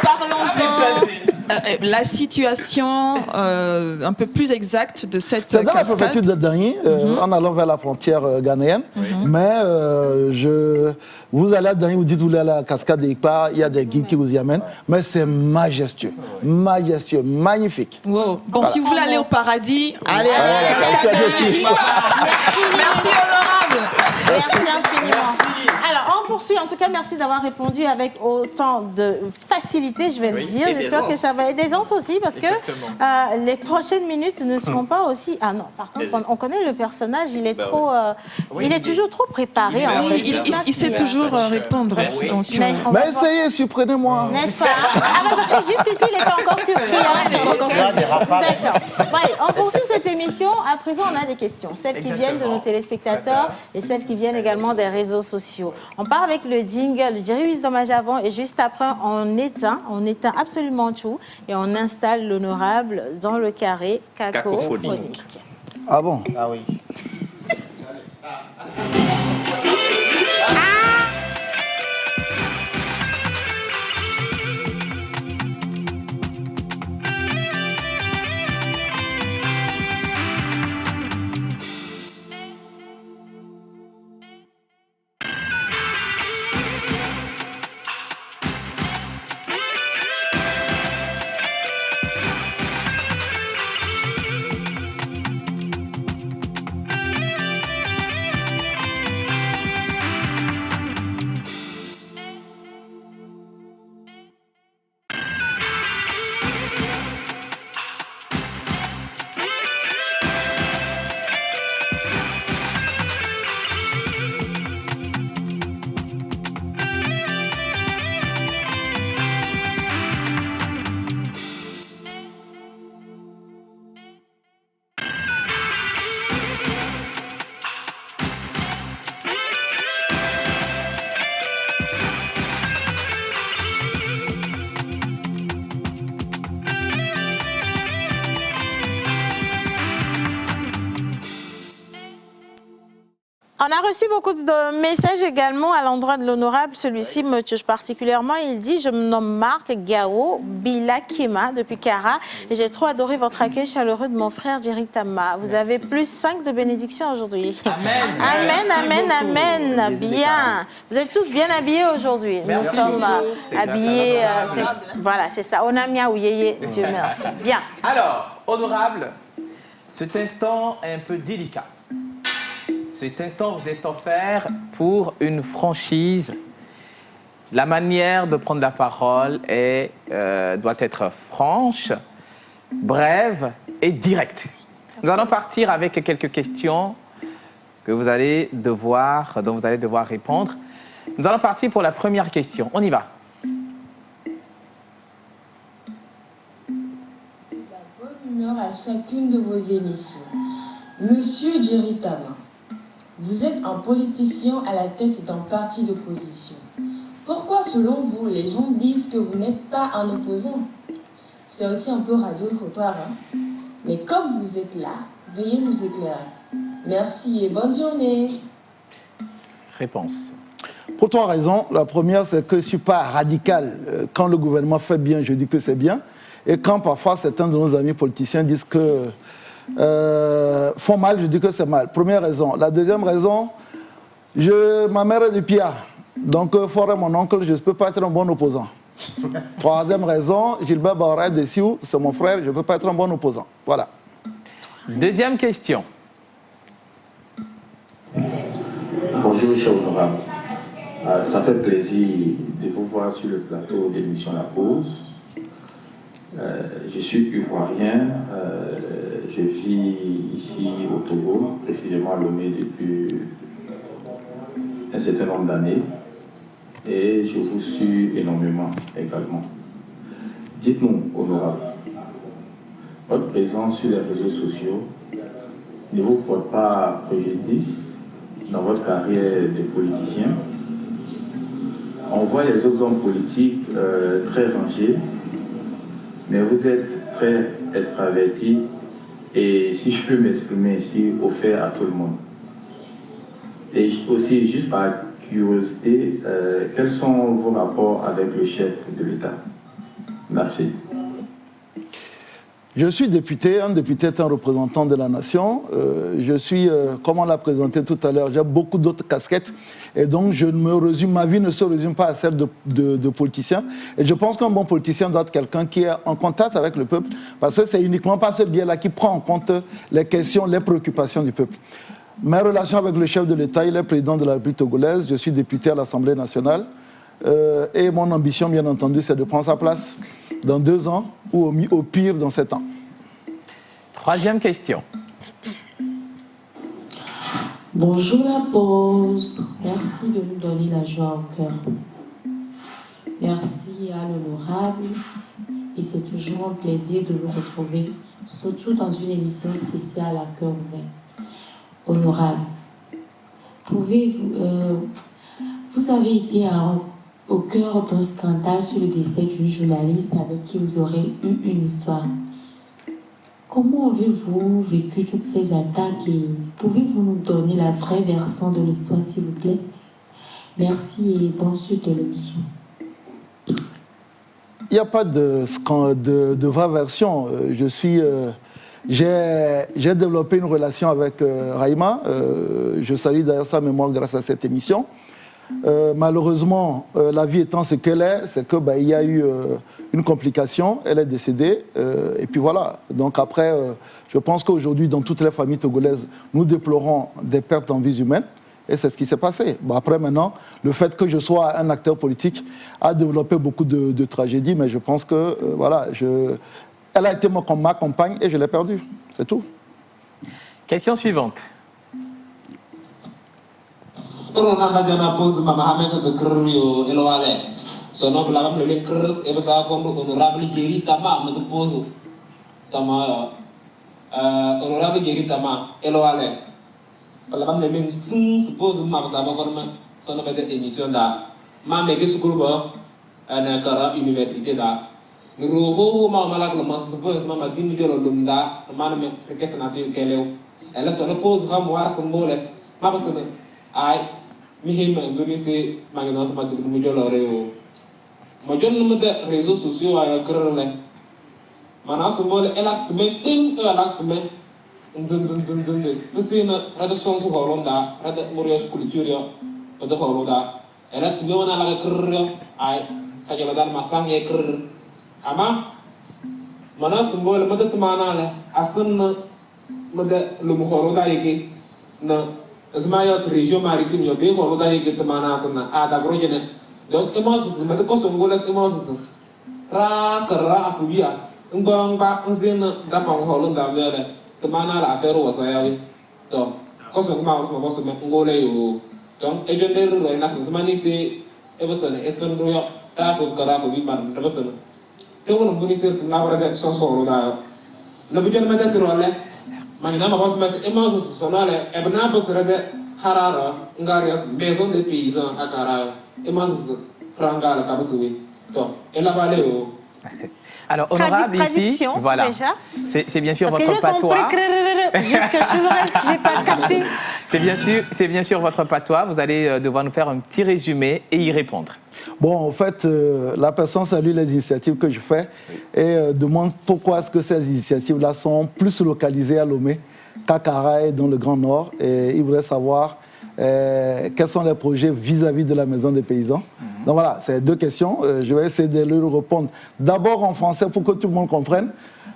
parlons-en. La situation un peu plus exacte de cette cascade. C'est dans la préfecture de Dagny, en allant vers la frontière ghanéenne. Mais vous allez à Dagny, vous dites vous allez à la cascade de Yikpa, il y a des guides qui vous y amènent. Mais c'est majestueux, majestueux, magnifique. Wow. Bon, voilà. Si vous voulez aller au paradis, allez à la cascade de Yikpa. Merci honorable. Merci infiniment. Alors, on poursuit. En tout cas, merci d'avoir répondu avec autant de facilité, je vais le dire. J'espère que ça va être d'aisance aussi, parce que les prochaines minutes ne seront pas aussi... Ah non, par contre, on connaît le personnage, il est trop... il est toujours trop préparé. Il sait toujours répondre. Mais essayez, surprenez-moi. N'est-ce pas? Parce que jusqu'ici, il était encore surpris. D'accord. On poursuit cette émission. À présent, on a des questions. Celles qui viennent de nos téléspectateurs et celles qui viennent également des réseaux sociaux. On part avec le jingle Jerry Wisdom avant et juste après, on éteint absolument tout et on installe l'honorable dans le carré cacophonique. Ah bon? Ah oui. On a reçu beaucoup de messages également à l'endroit de l'honorable. Celui-ci me touche particulièrement. Il dit « Je me nomme Marc Gao Bilakima depuis Kara et j'ai trop adoré votre accueil chaleureux de mon frère Jerry Tama. Vous avez plus 5 de bénédictions aujourd'hui. » Amen, amen. Bien. Vous êtes tous bien habillés aujourd'hui. Nous sommes habillés. Voilà, c'est ça. On a mis à ouïe. Dieu merci. Bien. Alors, honorable, cet instant est un peu délicat. Cet instant vous est offert pour une franchise. La manière de prendre la parole doit être franche, brève et directe. Nous allons partir avec quelques questions dont vous allez devoir répondre. Nous allons partir pour la première question. On y va. La bonne humeur à chacune de vos émissions. Monsieur Jerry Tama, vous êtes un politicien à la tête d'un parti d'opposition. Pourquoi, selon vous, les gens disent que vous n'êtes pas un opposant? C'est aussi un peu radio-trottoir, hein? Mais comme vous êtes là, veuillez nous éclairer. Merci et bonne journée. Réponse. Pour 3 raisons. La première, c'est que je ne suis pas radical. Quand le gouvernement fait bien, je dis que c'est bien. Et quand parfois certains de nos amis politiciens disent que font mal, je dis que c'est mal. Première raison. La deuxième raison, ma mère est de Pia. Donc, fort est mon oncle, je ne peux pas être un bon opposant. Troisième raison, Gilbert Barret de Sioux, c'est mon frère, je ne peux pas être un bon opposant. Voilà. Deuxième question. Bonjour, cher honorable. Ça fait plaisir de vous voir sur le plateau d'émission La Pause. Je suis ivoirien. Je vis ici au Togo, précisément à Lomé depuis un certain nombre d'années. Et je vous suis énormément également. Dites-nous, honorable, votre présence sur les réseaux sociaux ne vous porte pas préjudice dans votre carrière de politicien? On voit les autres hommes politiques très rangés, mais vous êtes très extraverti et, si je peux m'exprimer ici, offert à tout le monde. Et aussi, juste par curiosité, quels sont vos rapports avec le chef de l'État? Merci. Je suis député. Un député est un représentant de la nation. Je suis, comme on l'a présenté tout à l'heure, j'ai beaucoup d'autres casquettes. Et donc, ma vie ne se résume pas à celle de politicien. Et je pense qu'un bon politicien doit être quelqu'un qui est en contact avec le peuple. Parce que c'est uniquement par ce biais-là qu'il prend en compte les questions, les préoccupations du peuple. Mes relations avec le chef de l'État, il est président de la République togolaise. Je suis député à l'Assemblée nationale. Et mon ambition, bien entendu, c'est de prendre sa place dans 2 ans ou au pire dans 7 ans. Troisième question. Bonjour La Pause. Merci de nous donner la joie au cœur. Merci à l'honorable. Et c'est toujours un plaisir de vous retrouver, surtout dans une émission spéciale à cœur ouvert. Honorable, pouvez-vous... vous avez été au cœur d'un scandale sur le décès d'une journaliste avec qui vous aurez eu une histoire. Comment avez-vous vécu toutes ces attaques et pouvez-vous nous donner la vraie version de l'histoire, s'il vous plaît? Merci et bonne suite de l'émission. Il n'y a pas de vraie version. J'ai développé une relation avec Raïma. Je salue d'ailleurs sa mémoire grâce à cette émission. Malheureusement, la vie étant ce qu'elle est, c'est qu'il y a eu une complication, elle est décédée, et puis voilà. Donc après, je pense qu'aujourd'hui, dans toutes les familles togolaises, nous déplorons des pertes en vies humaines, et c'est ce qui s'est passé. Bon, après, maintenant, le fait que je sois un acteur politique a développé beaucoup de tragédies, mais je pense que, voilà, elle a été ma compagne et je l'ai perdue, c'est tout. Question suivante. Son nom la même le creux et vous avez comme honorable Jerry Tama me pose Tama honorable Jerry Tama Eloale la même le même suppose ma vous avez comme son nom de émission là ma mege sukuruba na kara université là roho ma malak le mas suppose ma dimi jolo lumda ma me question nature keleo elle se repose va voir son mot ma parce que Ai, mihim Indonésie, magana sama tu mujol oreo. Mujol nama de réseaux sociaux à kerle. Mana semua elak temen, elak temen. Mesti na ada sonsu horonda, ada murios kulturio, ada horonda. Elak temen mana laga kerle, ai, kajalan masang ye kerle. Ama mana semua lembaga temana le, asun na mada lumu horonda ye na Zmaya région maritime yo be holo da yake tamana sana a da grojene donc emas mata ko so ngola emas ra kara afubia ngba nzena da pa holo da vele tamana la affaire wa sayawi to ko so ma ko so me ngola yo donc e jende ro na zmani se e basana eson do yo ta ko kara ko bi man da basana to ko no buni se na wara da so so da no bi jon mata se ro le Magna ma boss met emas sonale ebna bosrede harara ngarias maison des paysans à Cara emas franga la kabasuwi to elabaleo. Alors, honorable ici, voilà, c'est bien sûr votre patois. Jusque tout le reste, j'ai pas capté. C'est bien sûr votre patois. Vous allez devoir nous faire un petit résumé et y répondre. Bon, en fait, la personne salue les initiatives que je fais et demande pourquoi est-ce que ces initiatives-là sont plus localisées à Lomé qu'à Cara et dans le Grand Nord. Et il voudrait savoir quels sont les projets vis-à-vis de la Maison des Paysans. Donc voilà, c'est deux questions. Je vais essayer de lui répondre d'abord en français pour que tout le monde comprenne.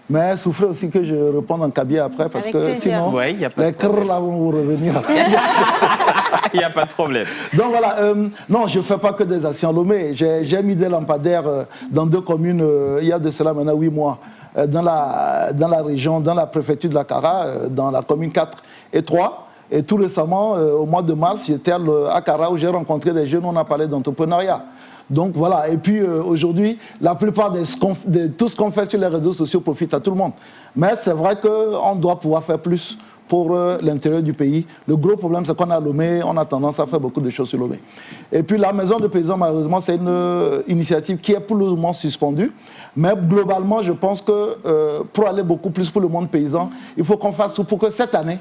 Mais souffrez aussi que je réponde en kabyle après, parce que sinon, les crrr là vont vous revenir. Il n'y a pas de problème. Donc voilà, non, je ne fais pas que des actions à Lomé. J'ai mis des lampadaires dans deux communes, il y a de cela maintenant 8 mois, dans la région, dans la préfecture de la Cara, dans la commune 4 et 3. Et tout récemment, au mois de mars, j'étais à Cara où j'ai rencontré des jeunes, on a parlé d'entrepreneuriat. Donc voilà, et puis aujourd'hui, la plupart de tout ce qu'on fait sur les réseaux sociaux profite à tout le monde. Mais c'est vrai qu'on doit pouvoir faire plus pour l'intérieur du pays. Le gros problème, c'est qu'on a Lomé, on a tendance à faire beaucoup de choses sur Lomé. Et puis la Maison de Paysans, malheureusement, c'est une initiative qui est pour le moment suspendue. Mais globalement, je pense que pour aller beaucoup plus pour le monde paysan, il faut qu'on fasse tout pour que cette année,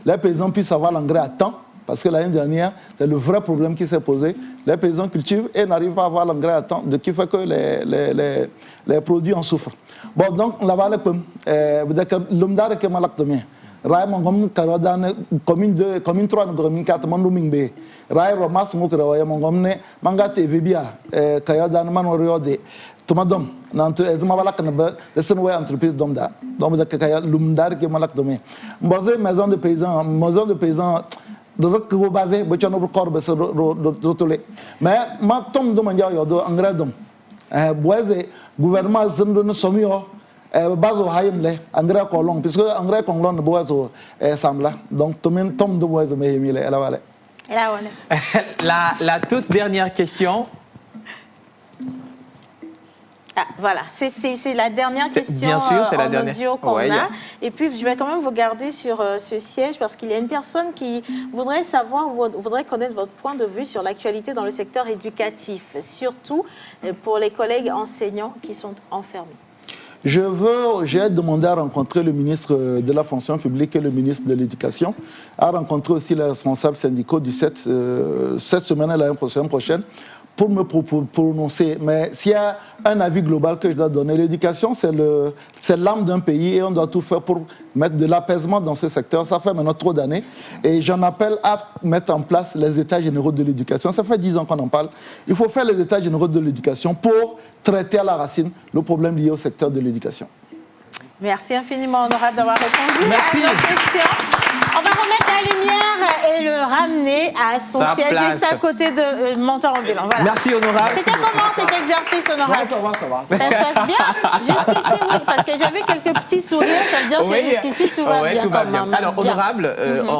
les paysans puissent avoir l'engrais à temps. Parce que l'année dernière, c'est le vrai problème qui s'est posé. Les paysans cultivent et n'arrivent pas à avoir l'engrais à temps, de qui fait que les produits en souffrent. Bon, donc, là-bas, l'homme qui est malade de mien. Rai mongom karodan commune 3 commune 4 mon lumingbe. Rai romas mukra ya mongom ne mangate vibia kayodan manorio de tumadom nantu ezuma balak na ba lesen way entreprise domda kaya lumdar ki malak dome. Mboze maison de paysans de recours basé, mais on a encore besoin de retourner. Mais ma tombe de mandia yodo engrais dom. Boise gouvernement zendo somio bazo hayemle engrais kolong puisque engrais kolong ne boise samla. Donc tombe de boise me hemile elle va la toute dernière question. Ah, voilà, c'est la dernière question bien sûr, c'est la dernière audio qu'on a. Et puis, je vais quand même vous garder sur ce siège parce qu'il y a une personne qui voudrait savoir, voudrait connaître votre point de vue sur l'actualité dans le secteur éducatif, surtout pour les collègues enseignants qui sont enfermés. J'ai demandé à rencontrer le ministre de la fonction publique et le ministre de l'Éducation, à rencontrer aussi les responsables syndicaux cette semaine et l'année prochaine, pour me prononcer. Mais s'il y a un avis global que je dois donner, l'éducation, c'est l'âme d'un pays et on doit tout faire pour mettre de l'apaisement dans ce secteur. Ça fait maintenant trop d'années et j'en appelle à mettre en place les états généraux de l'éducation. Ça fait 10 ans qu'on en parle. Il faut faire les états généraux de l'éducation pour traiter à la racine le problème lié au secteur de l'éducation. Merci infiniment, honorable, d'avoir répondu Merci. à notre question. On va remettre la lumière et le ramener à son siège juste à côté de monteur ambulant. Voilà. Merci, honorable. C'était comment cet exercice, honorable? Ça va. Ça se passe bien? Jusqu'ici, oui, parce que j'avais quelques petits sourires, ça veut dire que jusqu'ici, tout va bien. Tout va bien. Alors, bien. honorable,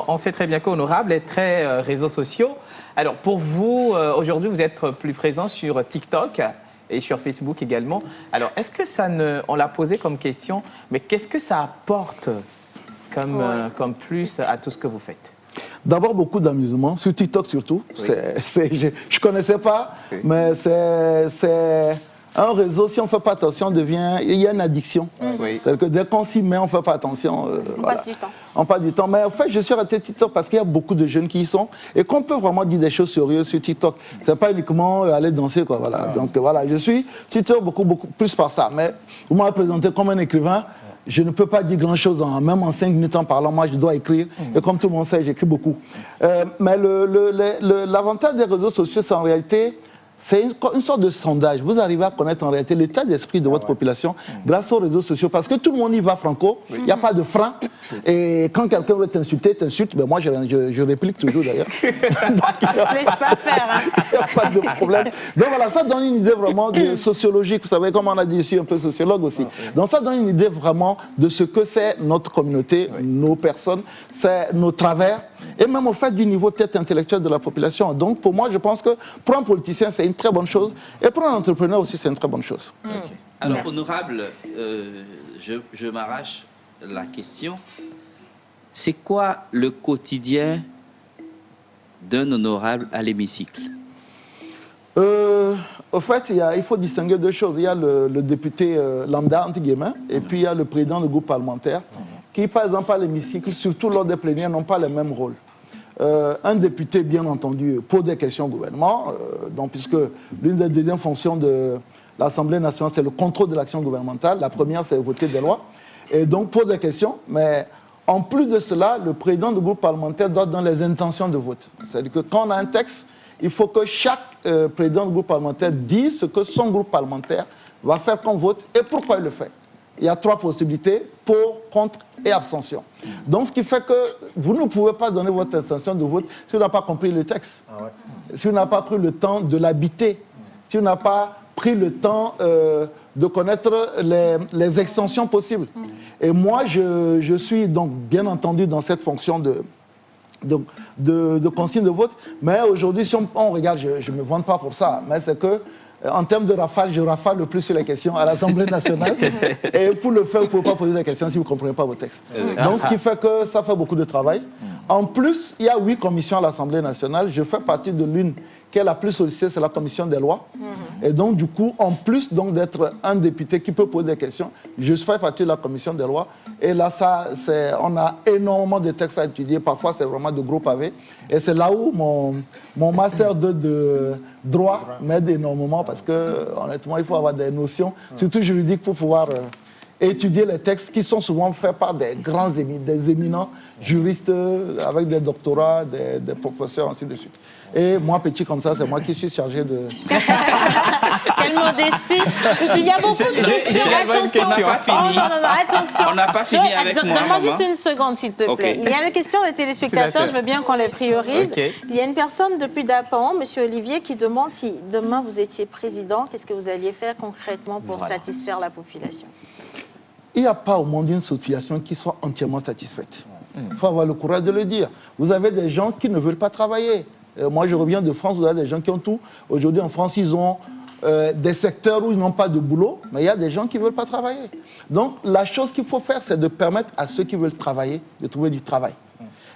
on sait très bien qu'honorable est très réseaux sociaux. Alors, pour vous, aujourd'hui, vous êtes plus présent sur TikTok et sur Facebook également. Alors, est-ce que ça on l'a posé comme question, mais qu'est-ce que ça apporte comme plus à tout ce que vous faites? D'abord, beaucoup d'amusement, sur TikTok surtout. Oui. Je ne connaissais pas, mais c'est un réseau, si on ne fait pas attention, il y a une addiction. C'est-à-dire que dès qu'on s'y met, on ne fait pas attention. On passe du temps. On passe du temps. Mais en fait, je suis resté TikTok parce qu'il y a beaucoup de jeunes qui y sont et qu'on peut vraiment dire des choses sérieuses sur TikTok. Ce n'est pas uniquement aller danser, quoi. Voilà. Donc voilà, je suis TikTok beaucoup plus par ça. Mais vous m'avez présenté comme un écrivain. Je ne peux pas dire grand-chose, même en 5 minutes en parlant. Moi, je dois écrire. Et comme tout le monde sait, j'écris beaucoup. Mais l'avantage des réseaux sociaux, c'est en réalité... C'est une sorte de sondage. Vous arrivez à connaître en réalité l'état d'esprit de votre population grâce aux réseaux sociaux. Parce que tout le monde y va franco, il n'y a pas de frein. Et quand quelqu'un veut t'insulter, t'insulte. Ben moi, je réplique toujours d'ailleurs. On ne se laisse pas faire. Il n'y a pas de problème. Donc voilà, ça donne une idée vraiment de sociologique. Vous savez, comme on a dit, je suis un peu sociologue aussi. Donc ça donne une idée vraiment de ce que c'est notre communauté, nos personnes, c'est nos travers. Et même au fait du niveau peut-être intellectuel de la population. Donc pour moi, je pense que pour un politicien, c'est une très bonne chose. Et pour un entrepreneur aussi, c'est une très bonne chose. Alors, honorable, je m'arrache la question. C'est quoi le quotidien d'un honorable à l'hémicycle? Au fait, il faut distinguer deux choses. Il y a le député lambda, entre guillemets, et puis il y a le président du groupe parlementaire, qui, par exemple, à l'hémicycle, surtout lors des plénières, n'ont pas le même rôle. Un député, bien entendu, pose des questions au gouvernement, donc, puisque l'une des deuxièmes fonctions de l'Assemblée nationale, c'est le contrôle de l'action gouvernementale. La première, c'est voter des lois. Et donc, pose des questions. Mais en plus de cela, le président du groupe parlementaire doit donner les intentions de vote. C'est-à-dire que quand on a un texte, il faut que chaque président du groupe parlementaire dise ce que son groupe parlementaire va faire comme vote et pourquoi il le fait. Il y a 3 possibilités, pour, contre et abstention. Donc, ce qui fait que vous ne pouvez pas donner votre intention de vote si vous n'avez pas compris le texte, si vous n'avez pas pris le temps de l'habiter, si vous n'avez pas pris le temps de connaître les extensions possibles. Et moi, je suis donc bien entendu dans cette fonction de consigne de vote, mais aujourd'hui, si on regarde, je ne me vante pas pour ça, mais c'est que en termes de rafale, je rafale le plus sur les questions à l'Assemblée nationale. Et pour le faire, vous ne pouvez pas poser des questions si vous ne comprenez pas vos textes. Donc, ce qui fait que ça fait beaucoup de travail. En plus, il y a 8 commissions à l'Assemblée nationale. Je fais partie de l'une qui est la plus sollicitée, c'est la commission des lois. Et donc, du coup, en plus d'être un député qui peut poser des questions, je fais partie de la commission des lois. Et là, on a énormément de textes à étudier. Parfois, c'est vraiment de gros pavés. Et c'est là où mon master de droit m'aide énormément parce que, honnêtement, il faut avoir des notions, surtout juridiques, pour pouvoir étudier les textes qui sont souvent faits par des grands des éminents juristes avec des doctorats, des professeurs, ainsi de suite. Et moi, petit comme ça, c'est moi qui suis chargé de... Quelle modestie. Il y a beaucoup de questions. Attention. On n'a pas fini avec moi. Donne-moi juste une seconde, s'il te plaît. Il y a des questions des téléspectateurs, je veux bien qu'on les priorise. Il y a une personne depuis Dapan, M. Olivier, qui demande si demain vous étiez président, qu'est-ce que vous alliez faire concrètement pour satisfaire la population? Il n'y a pas au monde une situation qui soit entièrement satisfaite. Il faut avoir le courage de le dire. Vous avez des gens qui ne veulent pas travailler. Moi, je reviens de France, vous avez des gens qui ont tout. Aujourd'hui, en France, ils ont des secteurs où ils n'ont pas de boulot, mais il y a des gens qui ne veulent pas travailler. Donc, la chose qu'il faut faire, c'est de permettre à ceux qui veulent travailler de trouver du travail.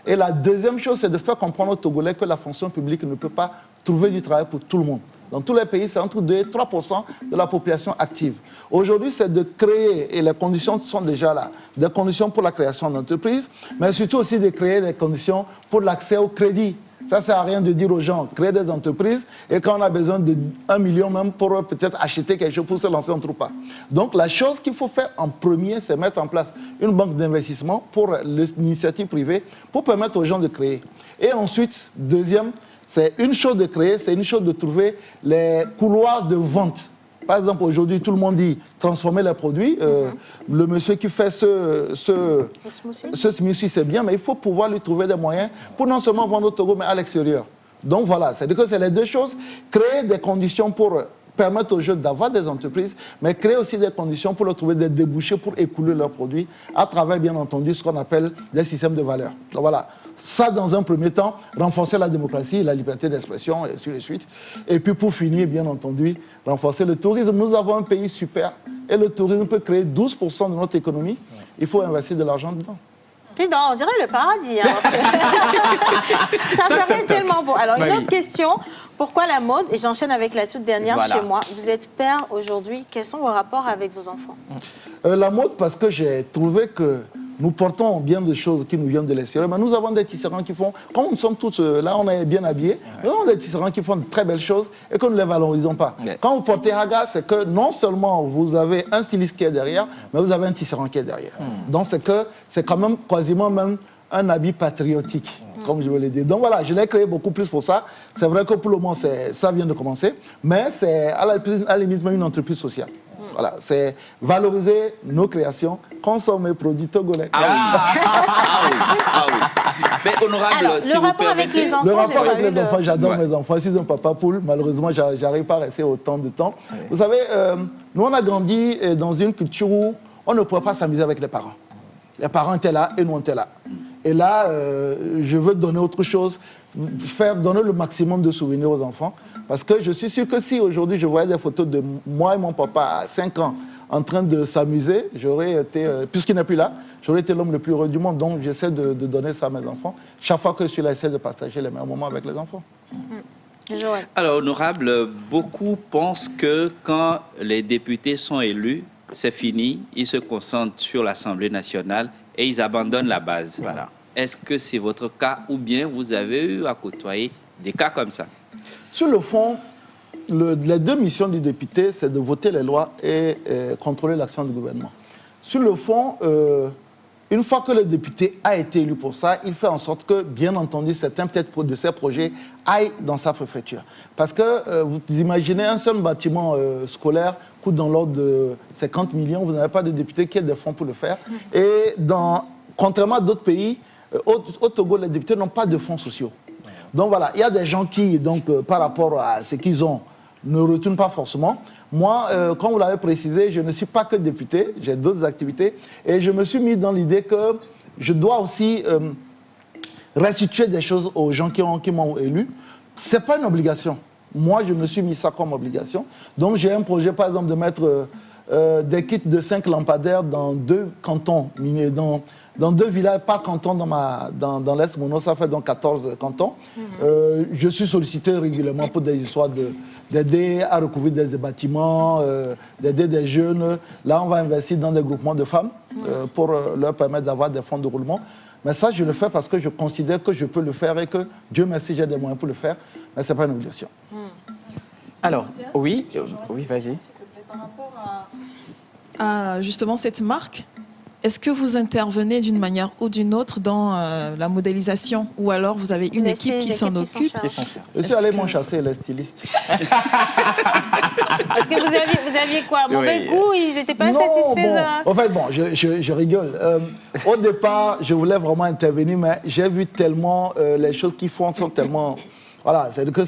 Et la deuxième chose, c'est de faire comprendre aux Togolais que la fonction publique ne peut pas trouver du travail pour tout le monde. Dans tous les pays, c'est entre 2 et 3% de la population active. Aujourd'hui, c'est de créer, et les conditions sont déjà là, des conditions pour la création d'entreprises, mais surtout aussi de créer des conditions pour l'accès au crédit. Ça ne sert à rien de dire aux gens, créer des entreprises, et quand on a besoin de 1 million même pour peut-être acheter quelque chose pour se lancer, on ne trouve pas. Donc la chose qu'il faut faire en premier, c'est mettre en place une banque d'investissement pour l'initiative privée, pour permettre aux gens de créer. Et ensuite, deuxième, c'est une chose de créer, c'est une chose de trouver les couloirs de vente. Par exemple, aujourd'hui, tout le monde dit transformer les produits. Le monsieur qui fait ce smoothie, c'est bien, mais il faut pouvoir lui trouver des moyens pour non seulement vendre au Togo, mais à l'extérieur. Donc voilà, c'est-à-dire que c'est les deux choses. Créer des conditions pour permettre aux jeunes d'avoir des entreprises, mais créer aussi des conditions pour leur trouver des débouchés pour écouler leurs produits à travers, bien entendu, ce qu'on appelle des systèmes de valeur. Donc voilà. Ça, dans un premier temps, renforcer la démocratie, la liberté d'expression, et ainsi de suite. Et puis, pour finir, bien entendu, renforcer le tourisme. Nous avons un pays super, et le tourisme peut créer 12% de notre économie. Il faut investir de l'argent dedans. On dirait le paradis, hein, parce que ça ferait tellement beau. Alors, une autre question. Pourquoi la mode? Et j'enchaîne avec la toute dernière Voilà. chez moi. Vous êtes père aujourd'hui. Quels sont vos rapports avec vos enfants? La mode, parce que j'ai trouvé que nous portons bien des choses qui nous viennent de l'extérieur, mais nous avons des tisserands qui font, comme nous sommes tous là, on est bien habillés, nous avons des tisserands qui font de très belles choses et que nous ne les valorisons pas. Quand vous portez Haga, c'est que non seulement vous avez un styliste qui est derrière, mais vous avez un tisserand qui est derrière. Donc c'est que c'est quand même quasiment même un habit patriotique, comme je veux le dire. Donc voilà, je l'ai créé beaucoup plus pour ça. C'est vrai que pour le moment, ça vient de commencer, mais c'est à la limite même une entreprise sociale. Voilà, c'est valoriser nos créations, consommer produits togolais. Mais honorable, Alors, si le vous rapport avec permettez... les enfants, Le rapport j'ai avec pas les eu enfants, de- j'adore mes enfants. Je suis un papa poule, malheureusement, j'arrive pas à rester autant de temps. Vous savez, nous, on a grandi dans une culture où on ne pouvait pas s'amuser avec les parents. Les parents étaient là et nous, on était là. Et là, je veux donner autre chose, donner le maximum de souvenirs aux enfants. Parce que je suis sûr que si aujourd'hui je voyais des photos de moi et mon papa à 5 ans en train de s'amuser, j'aurais été, puisqu'il n'est plus là, j'aurais été l'homme le plus heureux du monde. Donc j'essaie de donner ça à mes enfants. Chaque fois que je suis là, j'essaie de partager les meilleurs moments avec les enfants. Joël. Alors, honorable, beaucoup pensent que quand les députés sont élus, c'est fini, ils se concentrent sur l'Assemblée nationale et ils abandonnent la base. Voilà. Est-ce que c'est votre cas ou bien vous avez eu à côtoyer des cas comme ça? Sur le fond, les deux missions du député, c'est de voter les lois et contrôler l'action du gouvernement. Sur le fond, une fois que le député a été élu pour ça, il fait en sorte que, bien entendu, certains peut-être de ces projets aillent dans sa préfecture. Parce que vous imaginez un seul bâtiment scolaire coûte dans l'ordre de 50 millions, vous n'avez pas de député qui ait des fonds pour le faire. Et contrairement à d'autres pays, au Togo, les députés n'ont pas de fonds sociaux. Donc voilà, il y a des gens qui, par rapport à ce qu'ils ont, ne retournent pas forcément. Moi, comme vous l'avez précisé, je ne suis pas que député, j'ai d'autres activités. Et je me suis mis dans l'idée que je dois aussi restituer des choses aux gens qui m'ont élu. Ce n'est pas une obligation. Moi, je me suis mis ça comme obligation. Donc j'ai un projet, par exemple, de mettre des kits de 5 lampadaires dans 2 cantons miniers, dans 2 villages, pas cantons dans l'Est Mono, ça fait donc 14 cantons. Je suis sollicité régulièrement pour des histoires d'aider à recouvrir des bâtiments, d'aider des jeunes. Là, on va investir dans des groupements de femmes pour leur permettre d'avoir des fonds de roulement. Mais ça, je le fais parce que je considère que je peux le faire et que, Dieu merci, j'ai des moyens pour le faire. Mais ce n'est pas une obligation. Alors, oui, vas-y. S'il te plaît, par rapport à justement cette marque, est-ce que vous intervenez d'une manière ou d'une autre dans la modélisation ou alors vous avez une équipe qui s'en occupe? Je suis allé m'en chasser les stylistes. Parce que vous aviez quoi? Mauvais goût? Ils n'étaient pas satisfaits? En fait, bon, je rigole. Au départ, je voulais vraiment intervenir, mais j'ai vu tellement les choses qu'ils font sont tellement... Voilà, c'est-à-dire que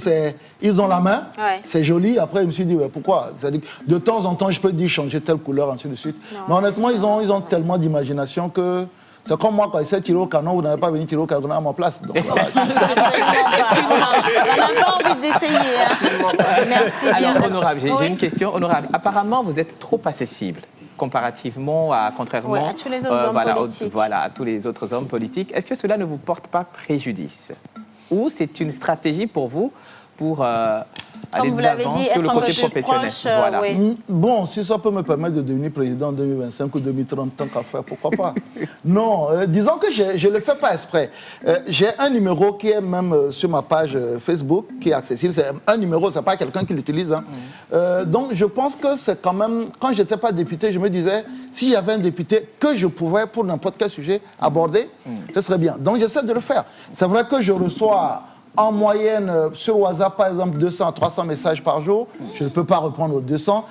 ils ont la main, c'est joli. Après, je me suis dit, pourquoi? C'est-à-dire que de temps en temps, je peux dire changer telle couleur, ainsi de suite. Mais honnêtement, ils ont tellement d'imagination que c'est comme moi, quand j'essaie de tirer au canon, vous n'avez pas venu tirer au canon à ma place. Donc, voilà. On n'a pas envie d'essayer. Merci bien. Alors, honorable, j'ai une question. Honorable, apparemment, vous êtes trop accessible comparativement à, contrairement à tous les autres hommes politiques. à tous les autres hommes politiques. Est-ce que cela ne vous porte pas préjudice? Ou c'est une stratégie pour vous pour aller de l'avant sur le côté professionnel? Voilà. Bon, si ça peut me permettre de devenir président en 2025 ou 2030, tant qu'à faire, pourquoi pas? Non, disons que je ne le fais pas exprès. J'ai un numéro qui est même sur ma page Facebook, qui est accessible. C'est un numéro, ce n'est pas quelqu'un qui l'utilise. Hein. Donc je pense que c'est quand même... Quand je n'étais pas député, je me disais, s'il y avait un député que je pouvais, pour n'importe quel sujet, aborder, ce serait bien. Donc j'essaie de le faire. C'est vrai que je reçois... En moyenne, sur WhatsApp, par exemple, 200 à 300 messages par jour. Je ne peux pas reprendre aux 200.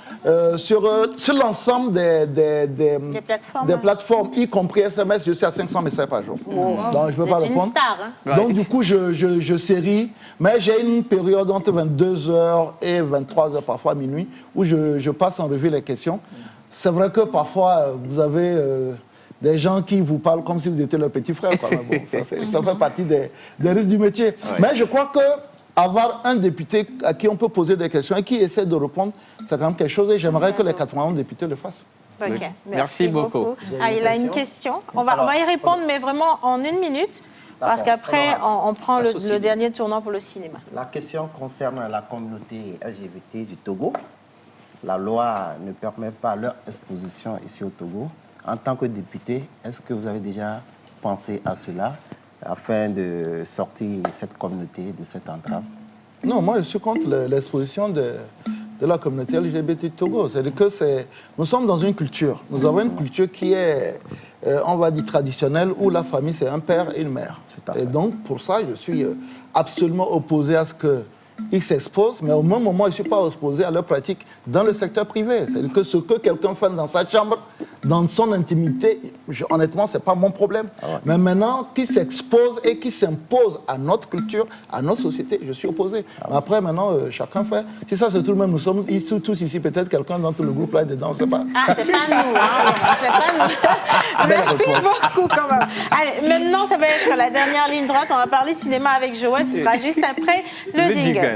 Sur l'ensemble des plateformes, y compris SMS, je suis à 500 messages par jour. Donc, je ne peux pas répondre. Une star, hein? Donc, du coup, je série. Mais j'ai une période entre 22h et 23h, parfois minuit, où je passe en revue les questions. C'est vrai que parfois, vous avez... des gens qui vous parlent comme si vous étiez leur petit frère. Quoi. Bon, ça fait partie des risques du métier. Ouais. Mais je crois qu'avoir un député à qui on peut poser des questions et qui essaie de répondre, c'est quand même quelque chose et j'aimerais que les 91 députés le fassent. Okay. Merci beaucoup. Ah, il a une question. On va y répondre, mais vraiment en 1 minute. Parce qu'après, on prend le dernier tournant pour le cinéma. La question concerne la communauté LGBT du Togo. La loi ne permet pas leur exposition ici au Togo. En tant que député, est-ce que vous avez déjà pensé à cela afin de sortir cette communauté de cette entrave? Non, moi je suis contre l'exposition de la communauté LGBT du Togo. C'est-à-dire que nous sommes dans une culture. Nous avons une culture qui est, on va dire, traditionnelle, où la famille c'est un père et une mère. Et donc pour ça, je suis absolument opposé à ce qu'ils s'exposent, mais au même moment, je ne suis pas opposé à leur pratique dans le secteur privé. C'est-à-dire que ce que quelqu'un fait dans sa chambre, dans son intimité, honnêtement, ce n'est pas mon problème. Mais maintenant, qui s'expose et qui s'impose à notre culture, à notre société, je suis opposé. Mais après, maintenant, chacun fait. Si ça, c'est tout le même, nous sommes tous ici, peut-être quelqu'un dans tout le groupe là est dedans, on ne sait pas. Ah, c'est pas nous, hein. C'est pas nous. Merci beaucoup, quand même. Allez, maintenant, ça va être la dernière ligne droite. On va parler cinéma avec Joël. Ce sera juste après le jingle.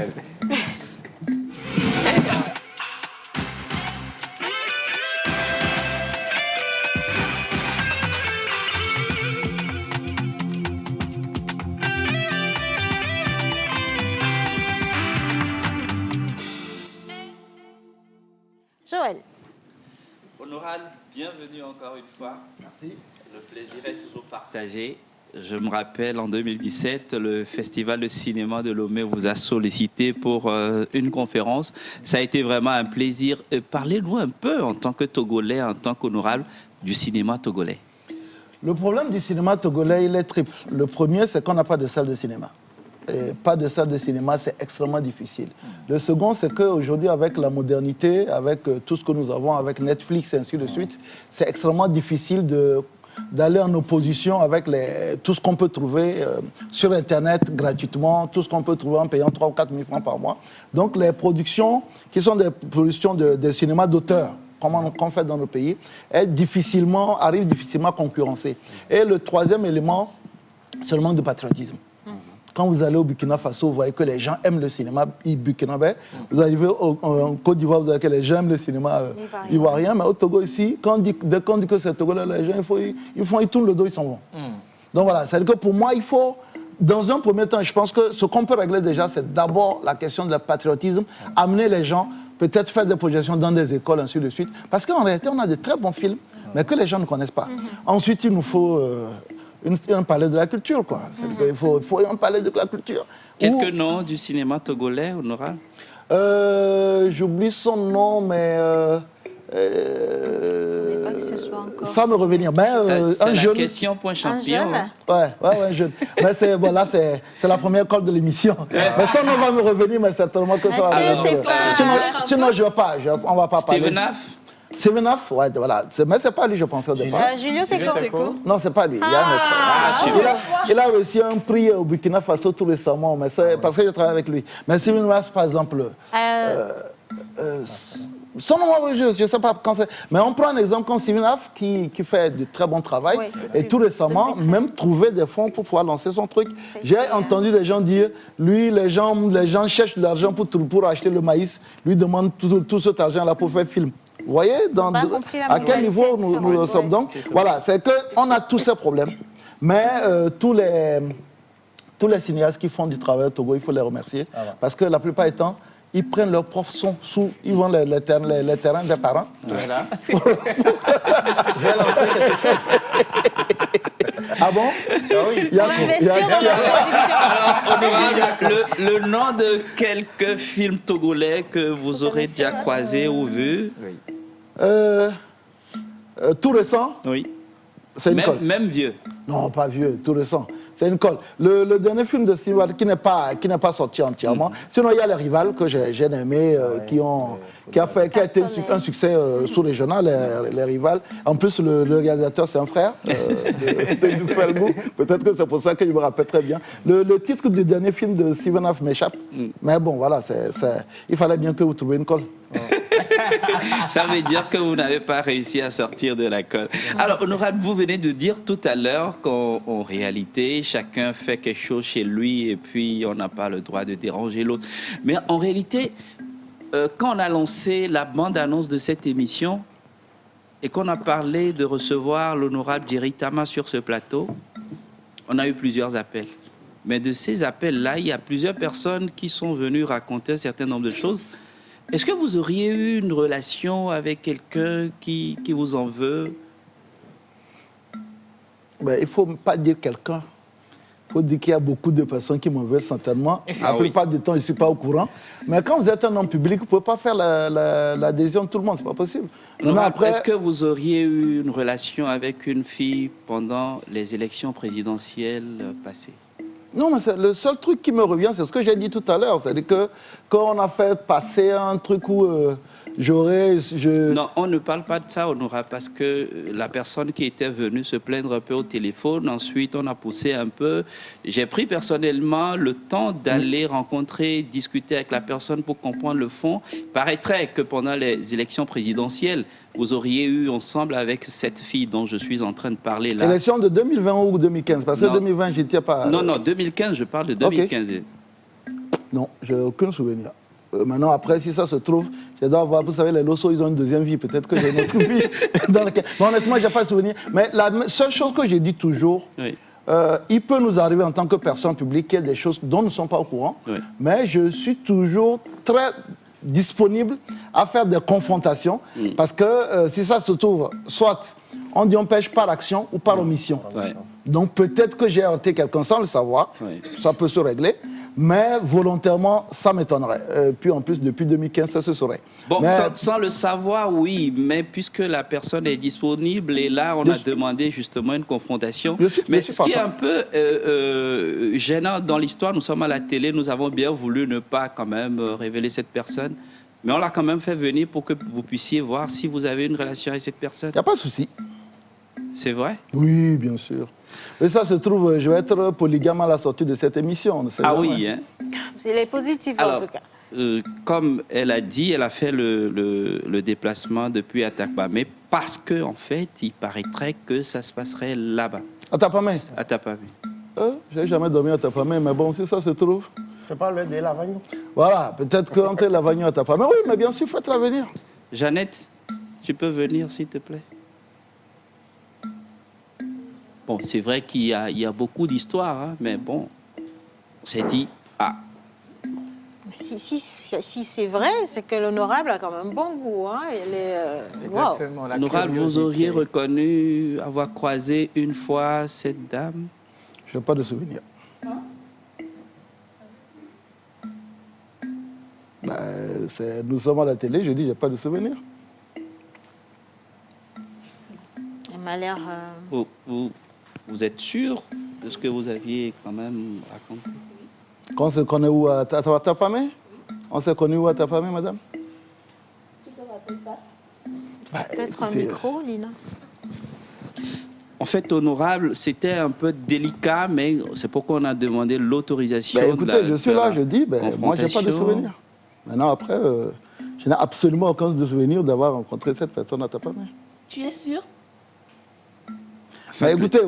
Joël. Honorable, bienvenue encore une fois. Merci. Le plaisir est toujours partagé. Je me rappelle, en 2017, le Festival de cinéma de Lomé vous a sollicité pour une conférence. Ça a été vraiment un plaisir. Parlez-nous un peu, en tant que Togolais, en tant qu'honorable, du cinéma togolais. Le problème du cinéma togolais, il est triple. Le premier, c'est qu'on n'a pas de salle de cinéma. Et pas de salle de cinéma, c'est extrêmement difficile. Le second, c'est qu'aujourd'hui, avec la modernité, avec tout ce que nous avons, avec Netflix et ainsi de suite, c'est extrêmement difficile d'aller en opposition avec tout ce qu'on peut trouver sur Internet gratuitement, tout ce qu'on peut trouver en payant 3 ou 4 000 francs par mois. Donc les productions qui sont des productions de cinéma d'auteur, comme on fait dans nos pays, arrivent difficilement à concurrencer. Et le troisième élément, c'est le manque de patriotisme. Quand vous allez au Burkina Faso, vous voyez que les gens aiment le cinéma burkinabé. Vous arrivez en Côte d'Ivoire, vous voyez que les gens aiment le cinéma ivoirien. Mais au Togo, ici, dès qu'on dit que c'est Togolais, les gens, ils tournent le dos, ils s'en vont. Donc voilà, c'est-à-dire que pour moi, il faut, dans un premier temps, je pense que ce qu'on peut régler déjà, c'est d'abord la question du patriotisme, amener les gens, peut-être faire des projections dans des écoles, ainsi de suite. Parce qu'en réalité, on a de très bons films, mais que les gens ne connaissent pas. Ensuite, il nous faut... un palais de la culture, quoi. Il faut un palais de la culture. Quelques noms du cinéma togolais, honorable? J'oublie son nom, mais... pas que ce soit encore ça me revenir. C'est la question point champion. Un jeune. Mais c'est la première call de l'émission. Mais ça, on va me revenir, mais certainement que ça va... Sinon, je ne vais pas. On ne va pas parler. Steven Af? Steven Af, ouais, voilà. Mais c'est pas lui, je pensais au départ. Julio Teco. Non, c'est pas lui. Il a reçu un prix au Burkina Faso tout récemment, mais c'est parce que je travaille avec lui. Mais Steven Af, par exemple, son nom, je ne sais pas quand c'est. Mais on prend un exemple comme Steven Af qui fait du très bon travail. Et tout récemment, même trouver des fonds pour pouvoir lancer son truc. J'ai entendu des gens dire, lui, les gens cherchent de l'argent pour acheter le maïs. Lui demande tout cet argent-là pour faire film. Vous voyez à quel niveau nous sommes. Donc, voilà, c'est qu'on a tous ces problèmes. Mais tous les cinéastes qui font du travail au Togo, il faut les remercier. Parce que la plupart du temps, ils prennent leur propre son ils vont les terrains des parents. Voilà. Je vais lancer quelque chose. Ah bon? Oui. Le nom de quelques films togolais que vous aurez déjà croisés ou vus? Tout récent? Oui. Même vieux? Non, pas vieux, tout récent. C'est une colle. Le dernier film de Steve qui n'est pas sorti entièrement. Sinon, il y a Les Rivales que j'ai aimé, qui a été un succès sous-régional, les Rivales. En plus, le réalisateur, c'est un frère de Felgou. Peut-être que c'est pour ça que je me rappelle très bien. Le titre du dernier film de Steven Af m'échappe. Mais bon, voilà, il fallait bien que vous trouviez une colle. Ça veut dire que vous n'avez pas réussi à sortir de la colle. Alors, honorable, vous venez de dire tout à l'heure qu'en réalité, chacun fait quelque chose chez lui et puis on n'a pas le droit de déranger l'autre. Mais en réalité, quand on a lancé la bande-annonce de cette émission et qu'on a parlé de recevoir l'honorable Djeri Tama sur ce plateau, on a eu plusieurs appels. Mais de ces appels-là, il y a plusieurs personnes qui sont venues raconter un certain nombre de choses. Est-ce que vous auriez eu une relation avec quelqu'un qui vous en veut? Ben, il ne faut pas dire quelqu'un. Il faut dire qu'il y a beaucoup de personnes qui m'en veulent certainement. La plupart du temps, je ne suis pas au courant. Mais quand vous êtes un homme public, vous ne pouvez pas faire l'adhésion de tout le monde. Ce n'est pas possible. Est-ce que vous auriez eu une relation avec une fille pendant les élections présidentielles passées? Non, mais le seul truc qui me revient, c'est ce que j'ai dit tout à l'heure. C'est-à-dire que quand on a fait passer un truc où Non, on ne parle pas de ça, honorable, parce que la personne qui était venue se plaindre un peu au téléphone, ensuite on a poussé un peu. J'ai pris personnellement le temps d'aller rencontrer, discuter avec la personne pour comprendre le fond. Il paraîtrait que pendant les élections présidentielles, vous auriez eu ensemble avec cette fille dont je suis en train de parler là. Élection de 2020 ou 2015? Parce que 2020, je n'étais pas... Non, 2015, je parle de 2015. Okay. Non, je n'ai aucun souvenir. Maintenant, après, si ça se trouve, je dois avoir, vous savez, les Losso, ils ont une deuxième vie. Peut-être que j'ai une autre vie dans laquelle... Mais honnêtement, je n'ai pas de souvenir. Mais la seule chose que j'ai dit toujours, il peut nous arriver en tant que personne publique qu'il y a des choses dont nous ne sommes pas au courant. Mais je suis toujours très disponible à faire des confrontations. Parce que si ça se trouve, soit on dit on pêche par action ou par omission. Donc peut-être que j'ai heurté quelqu'un sans le savoir. Ça peut se régler. Mais volontairement, ça m'étonnerait. Puis en plus, depuis 2015, ça se saurait. Bon, mais... sans le savoir, oui, mais puisque la personne est disponible, et là, on a demandé justement une confrontation. Mais ce qui est un peu gênant dans l'histoire, nous sommes à la télé, nous avons bien voulu ne pas quand même révéler cette personne, mais on l'a quand même fait venir pour que vous puissiez voir si vous avez une relation avec cette personne. Il n'y a pas de souci. C'est vrai? Oui, bien sûr. Et ça se trouve, je vais être polygame à la sortie de cette émission. Ah oui, hein? C'est positif en tout cas. Comme elle a dit, elle a fait le déplacement depuis Atapamé parce qu'en fait, il paraîtrait que ça se passerait là-bas. À Atapamé? À Atapamé. Je n'ai jamais dormi à Atapamé, mais bon, si ça se trouve... C'est pas le de Lavagno? Voilà, peut-être qu'entre Lavagno et Atapamé, oui, mais bien sûr, il faut être venir. Jeannette, tu peux venir, s'il te plaît? Bon, c'est vrai qu'il y a beaucoup d'histoires, hein, mais bon, on s'est dit, Si c'est vrai, c'est que l'honorable a quand même bon goût. Hein. Exactement. Wow. L'honorable, vous auriez reconnu avoir croisé une fois cette dame? Je n'ai pas de souvenir. Hein? Nous sommes à la télé, je dis, je n'ai pas de souvenir. Elle m'a l'air... Vous êtes sûr de ce que vous aviez quand même raconté? Qu'on se connaît où à Atapamé? On s'est connu où à Atapamé, madame? Tu ne te rappelles pas? Peut-être un micro, Lina. En fait, honorable, c'était un peu délicat, mais c'est pourquoi on a demandé l'autorisation. Écoutez, je suis là, je dis, moi, je n'ai pas de souvenir. Maintenant, après, je n'ai absolument aucun souvenir d'avoir rencontré cette personne à Atapamé. Tu es sûr? Écoutez,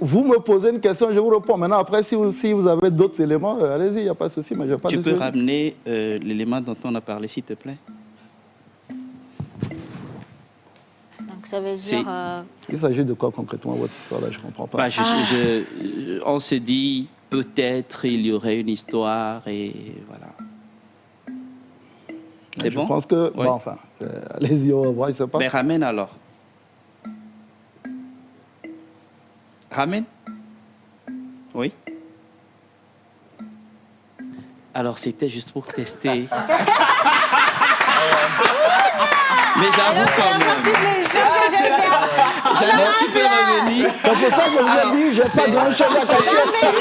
vous me posez une question, je vous réponds. Maintenant, après, si vous avez d'autres éléments, allez-y, il n'y a pas de souci, mais je n'ai pas de souci. Tu peux ramener l'élément dont on a parlé, s'il te plaît? Donc, ça veut dire... Il s'agit de quoi concrètement, votre histoire, là? Je ne comprends pas. On s'est dit, peut-être il y aurait une histoire, et voilà. C'est bon? Je pense que... Oui. Bon, enfin, allez-y, au revoir, je ne sais pas. Mais ramène alors. Ramène? Oui. Alors, c'était juste pour tester. Mais j'avoue quand même. Jeannette, tu peux revenir. C'est pour ça que je vous ai dit, je n'ai pas grand-chose à cacher.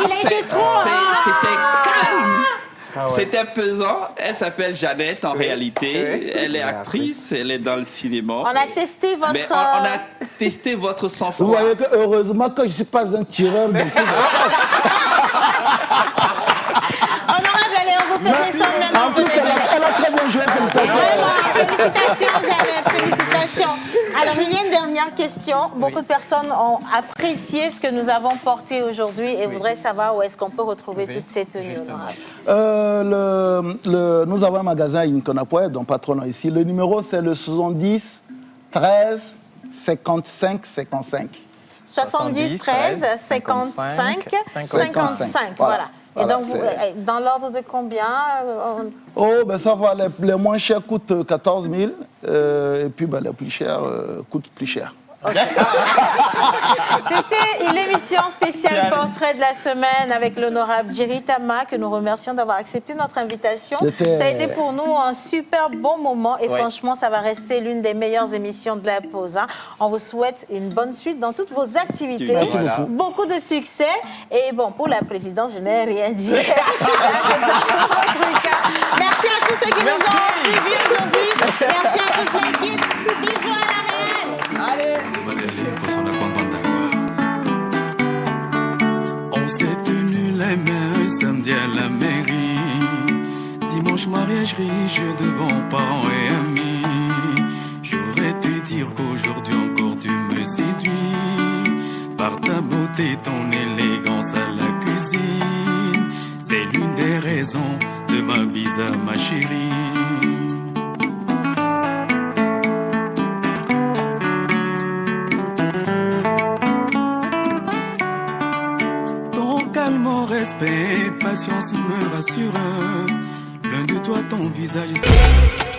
Il a été trop... C'était calme. C'était pesant. Elle s'appelle Jeannette en réalité. Elle est actrice, elle est dans le cinéma. On a testé votre... Mais on a testé votre sang-froid. Vous voyez que heureusement que je ne suis pas un tireur de coups. Honorable, allez, on vous fait descendre maintenant. En plus, elle a très bien joué. Félicitations. Félicitations, Jeannette. Félicitations. Alors, il y a une dernière question. Beaucoup de personnes ont apprécié ce que nous avons porté aujourd'hui et voudraient savoir où est-ce qu'on peut retrouver toutes ces tenues, honorable. Nous avons un magasin à Inconapoe, dont patron ici. Le numéro, c'est le 70 13 55 55. 70 13 55 55. Voilà. Et donc, dans l'ordre de combien Oh, ben ça va. Les moins chers coûtent 14 000 et puis ben, les plus chers coûtent plus cher. Okay. C'était une émission spéciale portrait de la semaine avec l'honorable Jerry Tama, que nous remercions d'avoir accepté notre invitation. Ça a été pour nous un super bon moment et franchement, ça va rester l'une des meilleures émissions de la pause. Hein. On vous souhaite une bonne suite dans toutes vos activités, beaucoup de succès. Et bon, pour la présidence, je n'ai rien dit. Merci à tous ceux qui nous ont suivis aujourd'hui. Merci à toute l'équipe. Bisous à la reine. Allez. On s'est tenu les mains samedi à la mairie. Dimanche mariage religieux devant parents et amis. J'aurais dû dire qu'aujourd'hui encore tu me séduis. Par ta beauté, ton élégance à la cuisine. C'est l'une des raisons de ma bise à ma chérie. Mon respect, patience me rassure. L'un de toi, ton visage est...